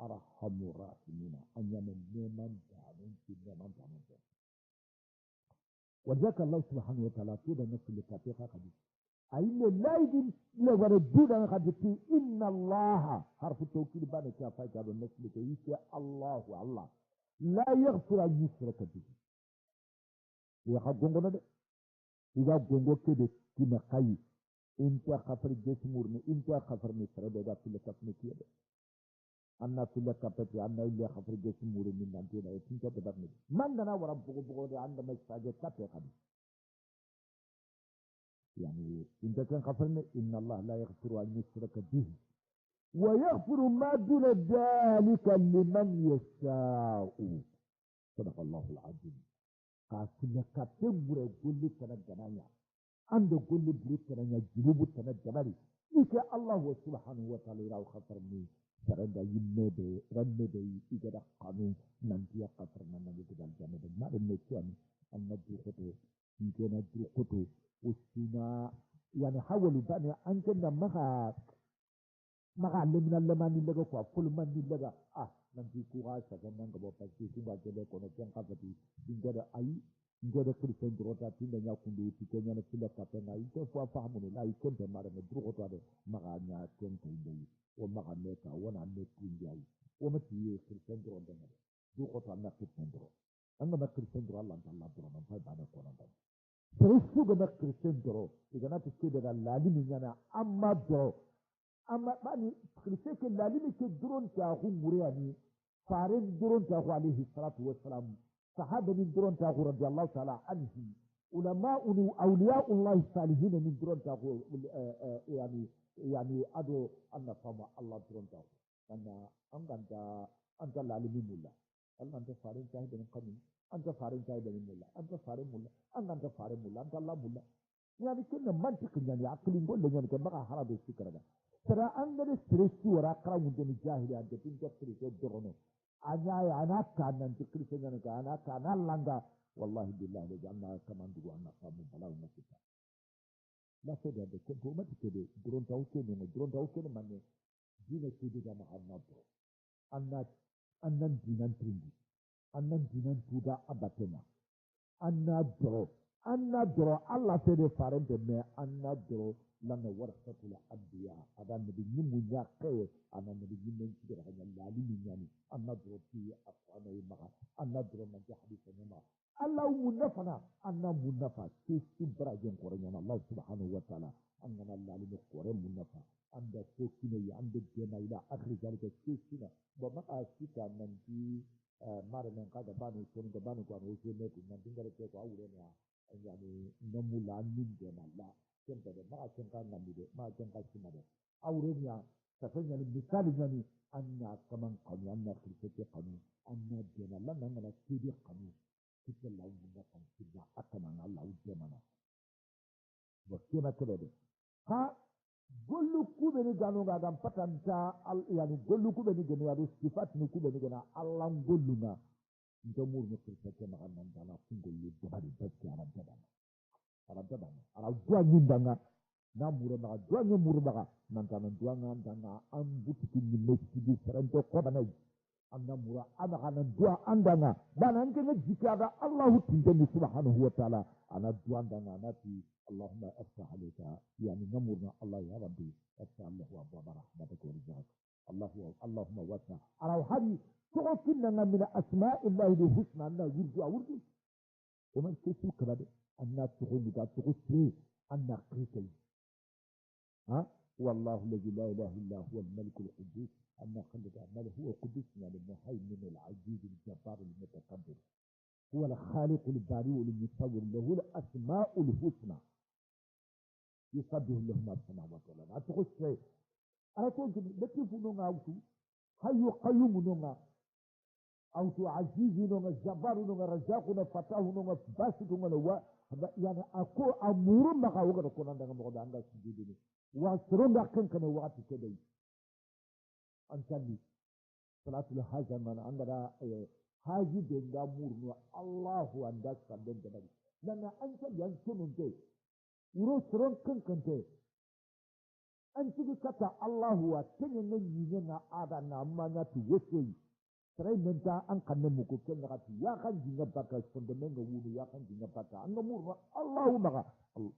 أرحم الراحمين أن يمن جابن في من جابن وذاك الله سبحانه وتعالى تودا نفس الكافية قديم أين لا يدين لوردودا قديم إن الله حرف التوكيد بعد كافية قديم نفس الكافية الله لا يغفر أن يشرك به ya gongo de iga gongo kebe kina kai inta khafar jesmurni inta khafar ni sarade da fil kafni kiyade anna fil kafati anna illa khafar jesmurni min nan tena tinta da barni man dana wara bugo de anda mai saje kape kadi yani inta kan khafarni inna allah la yaghfiru an yushraka bihi wa yaghfiru ma duna dhalika liman yasha'u sadaqa allahu alazim kasih kape bure guli kana gananya ando guli bure kana jurubu kana jabari ike Allah subhanahu wa ta'ala ira khatar ni saranda yimmede rannede igada qanu nanti ya khatar nan nabi dal janade ma de mekian annadu khoto ngena dru khoto usuna yani hawalu bani ankenna maka lemina lemani lega kwa fulman ni lega nanti kuha saga nanga bo pasti kuba jele kono ken kafati ingada ai ingada kristen drota tinda nya kundu tikenya na kila kapena ite fo fahamu ni la ikonde mare me droto ade maka nya ken tayi o maka meka wona me kundi ai o mati ye kristen drota ngade droto na kristen drota anga na kristen drota Allah Allah drota man fay bana kono ndam Terus ga na kristen drota igana tikede da lalimi nyana amma drota amma bani kristen ke lalimi ke drone ta hungure ani farin duron ta ku alaihi salatu wassalam sahaba min duron ta ku radiyallahu ta'ala anhu ulama awliyaullah salihin min duron ta ku yani ado anna fama Allah duron ta ku anna anta lalimi mulla anta farin ta da kanu anta farin ta da mulla anta farin mulla anta farin mulla anta Allah mulla yani kinna mantiqin yani aqlin golle yani kan baka harabe sikara da tara an da stressi wara karamu da jahili a da tin ta stress dorono anyaya anaka nan tikrisin nan ka anaka nan langa wallahi billahi da anna kaman dugo anna famu balaw na kita la so da ko to mati kede duron ta uke ne manne dina kede da anna bro annan dinan trindi annan dinan tuda abatena anna bro Allah sai da faran da me anna bro lana warasatul anbiya adan nabi mun ya kai anan nabi mun ci da hanyar lalimi yani annadru fi afana ma'a annadru man hadisa ma Allah munafana anna munafa ci ibrahim qoran Allah subhanahu wa ta'ala annana lalimi qoran munafa anda ko kine ya anda dena ila akhir zalika ci sina ba ma kita nan bi mare men kada banu ko da banu ko no ce ne nan dingare ko aure ne yani namula min dena la kenta da ma kan kan nan de ma kan kan sima da aure ne ta sanya misali ne anna kaman kanu anna kirkete kanu anna dena lan nan na kidi kanu kike lawu da kan kida akama Allah uje mana ba kina kede de ha gollu kube ni ganu ga gam patanta al yani gollu kube ni ganu ya sifat ni kube ni gana Allah gollu na ndomur ni kirkete ma nan dana kungollu da bari bakki arabana ara dua nyindanga na mure ma dua nyemure ma nan tan dua ngandanga am butiki ni mesidi serento ko banai anna mura ana kana dua andanga bana ngene jikada Allah tindeni subhanahu wa ta'ala ana dua andanga anati Allahumma aftah alayka yani namurna Allah ya rabbi aftah Allahu abwaba rahmatika wa rizqak Allahumma wasa ara hadi tuqinna min asma'illahi al-husna anna yurdu ومن كيسو كبده الناس تقول لك تقول أن قيتي والله الذي لا إله إلا هو الملك القدوس أن خلق أعماله هو قدوس يعني المهيمن العزيز الجبار المتكبر هو الخالق البارئ المصور له الأسماء الحسنى يسبح له ما في السماوات والأرض أتقول شيء أنا تقول لك كيف نونا أوتو هاي قيوم نونا أوتو عزيز نونا جبار نونا رزاق نونا فتاه نونا باسط نونا يعني أكو أمور ما كاوغا كنا عندنا مقدار عندنا سجدني واسرون لكن كنا وقت كده أنتني صلاة الحاجة من عندنا حاجة بيننا مورنا الله عندك سبحانه وتعالى لأن أنت ينتون أنت ورسرون كنت أنت كتا الله وتنين ينين آدنا ما نتوسي Serai minta angkan nemuku kenakati ya kan jinga baka fundamental wudu ya kan jinga baka angamur Allahu maka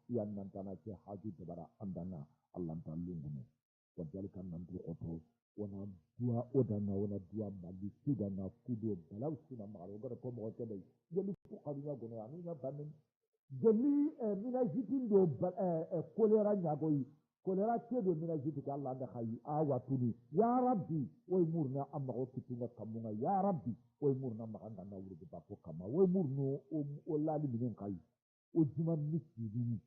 yan nantana ke haji tabara andana Allah talungune wajalika nantu oto wana dua odana wana dua bali sidana kudo balaw sina maro gara ko mo kede jeli fuqariya gono aninya banen jeli mina jitindo kolera nyagoyi kolera kedo mina jitika Allah da khayi awatuni ya rabbi way murna amma ko kitunga kamunga ya rabbi way murna maganda na wuri ba ko kama way murno o lali minen khayi o juma misidini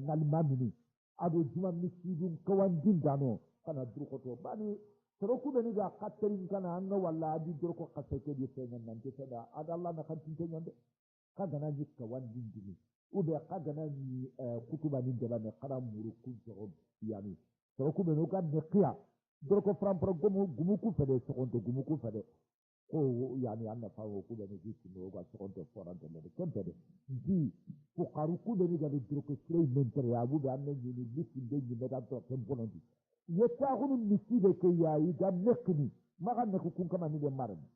nalmamini ado juma misidun kawandin dano kana durkoto bani soroku beni ga katterin kana anga walla adi durko kasake di sengan nanti sada ada Allah na kan tinyande kaga na jikka wandin dini ube kadana ni kutuba ni deba ne kara muru kunso yani so ko be no ka de qiya dor ko fram pro gumu ku fede sekonto gumu ku fede ko yani anna fa ko be ne gitti no ga sekonto forante le kempe de di ko karu ku be ni ga de dor ko sey mentere ya bu anna ni ni gitti de ni da to temponondi yetta ko ni side ke yayi ga nekni maga ne ko kun kama ni de marani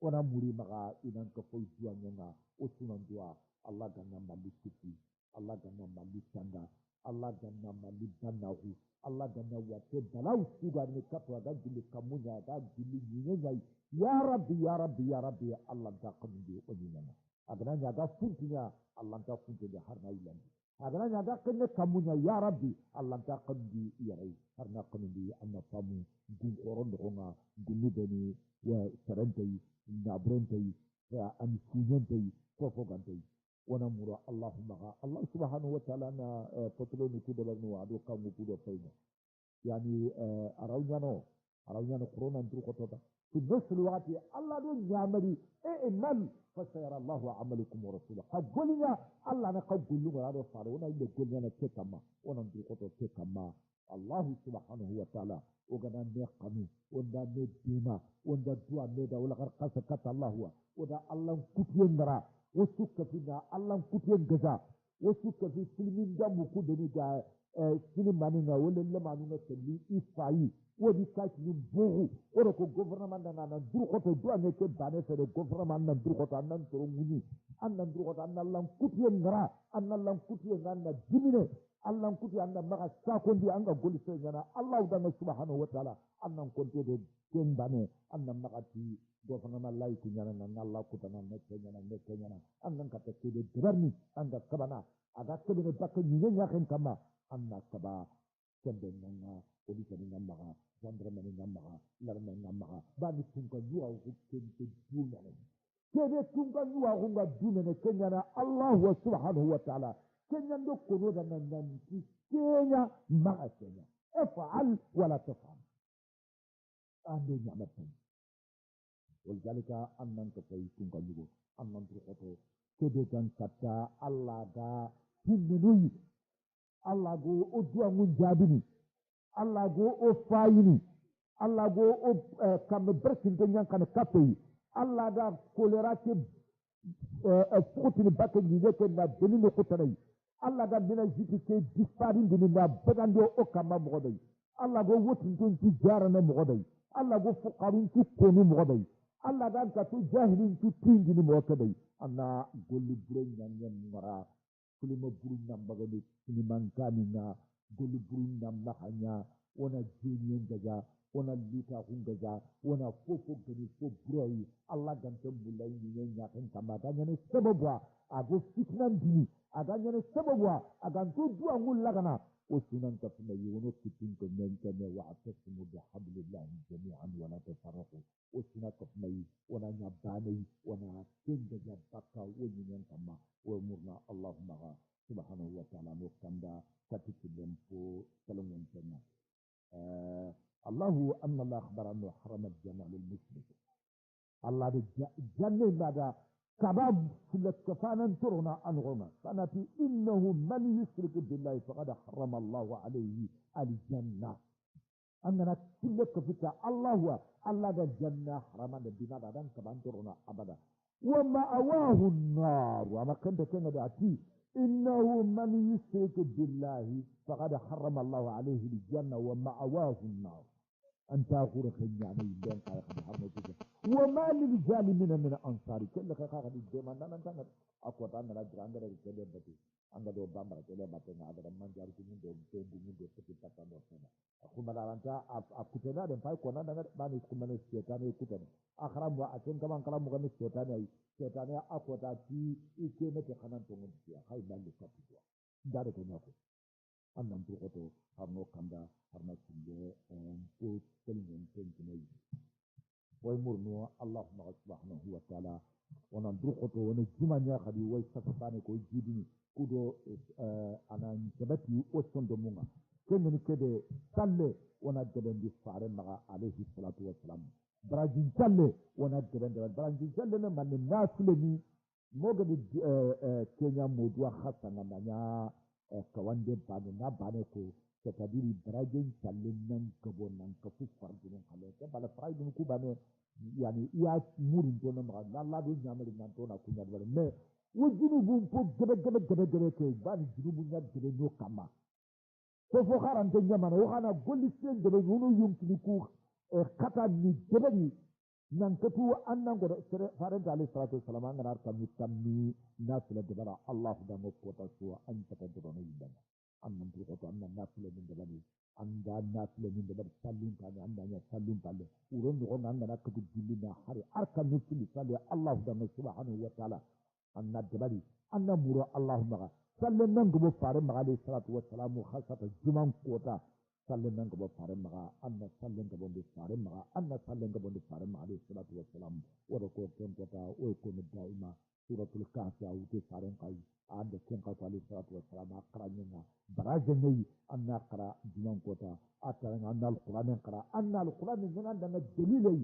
ona muri maga inan ko fo duanya na o sunan dua Allah ganna mali kiti Allah ganna mali tanga Allah ganna mali banahu Allah ganna wate balaw suga ne kapwa ga jili kamunya ga jili nyenya ya rabbi Allah ta qandi onyina agana nya ga funtinya Allah ta funtinya harna ilan agana nya ga kenne kamunya ya rabbi Allah ta qandi yari harna qandi anna famu gun qoron do nga gunu deni wa sarantay na brontay ya an fujantay fofo gantay ونمر اللهم الله سبحانه وتعالى أنا فتلوني كده بنو عدو كم كده فينا يعني أراونا كورونا ندرو كتوبة في نفس الوقت الله دون يعملي إنن فسيرى الله عملكم ورسوله قبلنا الله نقبل لنا هذا فارونا اللي قلنا كتما وندرو كتوبة كتما الله سبحانه وتعالى وقنا نقمي ونا نديما ونا دوا ندا ولا قرقص كت الله هو ودا الله كتير نرا wasu kafi na Allah kutiyar gaza wasu kafi filmin da muku da ni ga filin mani na wani lamani na talli ifayi wani kashi ni bugu wadda ko government na nan durkota duwa ne ke ba ne sai da government nan durkota nan tsoron muni annan durkota annan lan kutiyar nara annan lan kutiyar nan na jimine Allah kuti annan maka sakon di an ga goli sai yana Allah da na subhanahu wa ta'ala annan konto da ken bane annan maka ti do fa na lai kunyana nan Allah kuta nan ne kenyana annan ka take da darni an ga kabana aga kabine bakka nyen ya kan kama annan kaba kende nan odi kan nan maka jandra nan nan maka lar nan nan maka ba ni tun ka duwa ku ken te duna ne kebe tun ka duwa ku ga duna ne kenyana Allah wa subhanahu wa ta'ala kenyan do kono da nan ki kenya maka kenya افعل ولا تفعل ando nyamatan waljalika annan ka sai kun ka yugo annan turqoto kebe kan kata Allah ga hinnuyi Allah go o duwa mun jabini Allah go o fayini Allah go o kam berkin tanyan kan kafe Allah ga kolera ke futin bakke ni ke na dinin ko tanai Allah ga bina jiki ke disparin dinin na bagando o kama mo dai Allah go wotin tun ti jara na mo dai Allah go fuqarun tu koni mo bay Allah dan ka tu jahilin tu tingi ni mo kabay anna golli buren nyan mara kulima burun nam bagani kiliman kanina golli burun nam lahanya wana jiniyen gaja wana lita hun gaja wana fofo gani fo burai Allah ganta mulai ni nya kan kamata nyane sababwa ago fitnan dini aga nyane sababwa aga to duwa ngul lagana o sunan ka fina yono fitin ko men kane wa atasimu bi hablillahi jami'an wa la tafarraqu o sunan ka fina wana nya bani wana kinga ja bakka woni nyen kama o murna Allahumma subhanahu wa ta'ala no kanda katikilen po kalongon tena الله أن الله أخبر أنه حرم الجنة للمشرك الله الجنة بعد كباب سلت كفانا ترنا أنغنا فنتي إنه من يشرك بالله فقد حرم الله عليه الجنة أننا سلت كفتا الله الجنة حرما بنا بعد كبان ترنا أبدا وما أواه النار وما كنت كان دعتي إنه من يشرك بالله فقد حرم الله عليه الجنة ومأواه النار أنت أخور خياني بين قايق محمد وما للظالمين من أنصار كل خاخ الدم أنا نتاعنا أقوى أنا لا جرانغ رجال بتي أنا دو بامر رجال بتي هذا من جاري كمين دو كمين دو كتير تانو سنا أخو ملارانتا أكتنا دم فاي كونا دعنا باني كمان سيتاني كتنا أخرام وأكين كمان كلام مغني سيتاني أقوى تاتي إكيمة كخنان تونغ سيا هاي بالي كتير داري كنياكو أنا نتوقعه هرنو كندا هرنا سيجي كو كلمة تنتمي ويمرنو الله سبحانه وتعالى ونندرقته ونجمع نياخدي ويستفاني كو يجيبني كودو أنا نتبتي وستندمونا كنني كده سالي ونجبن دي فارن مغا عليه الصلاة والسلام براجين سالي ونجبن دي براجين سالي من الناس لني موغد كينيا مودوا خاصة نمانيا kawande bane na bane ko c'est-à-dire bragen challenge nan kabo nan kafu farjun khale ke bala farjun ku bane yani ya murin to nan na la do nyamari nan to na kunya bale me wujinu bu po gebe ke bani jiru bu nya gebe no kama ko fo kharan te nyamana wo khana golli sen gebe no yumkini ku kata ni gebe ni nan katu annan go faran da alayhi salatu wassalam an ganar kammi tammi nasila de bara Allah da mo kota suwa an ta da no yidan annan to ko annan nasila min da bani anda nasila min da bar sallin ta ne anda ya sallin ta le uron do nan ganar katu dilina hari arkan nusli salli Allah da mo subhanahu wa ta'ala anna da bari annan muro Allahumma sallan nan go fare ma alayhi salatu wassalam khasata juman kota sallen nan gaba farin maga anna sallen gaba da farin maga anna sallen gaba da farin maga alayhi salatu wassalam wada ko ken kota o ko ne daima suratul kahf ya wuce farin kai anda ken ka alayhi salatu wassalam akra nyina baraje ne anna qara dinan kota atara anna alquran min anda na dalilai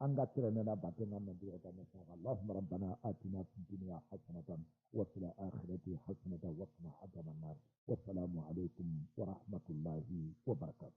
anga tirana na batena na biyo ta na Allahumma rabbana atina fid dunya hasanatan wa fil akhirati hasanatan wa qina adhaban nar. Wassalamu alaikum wa rahmatullahi wa barakatuh.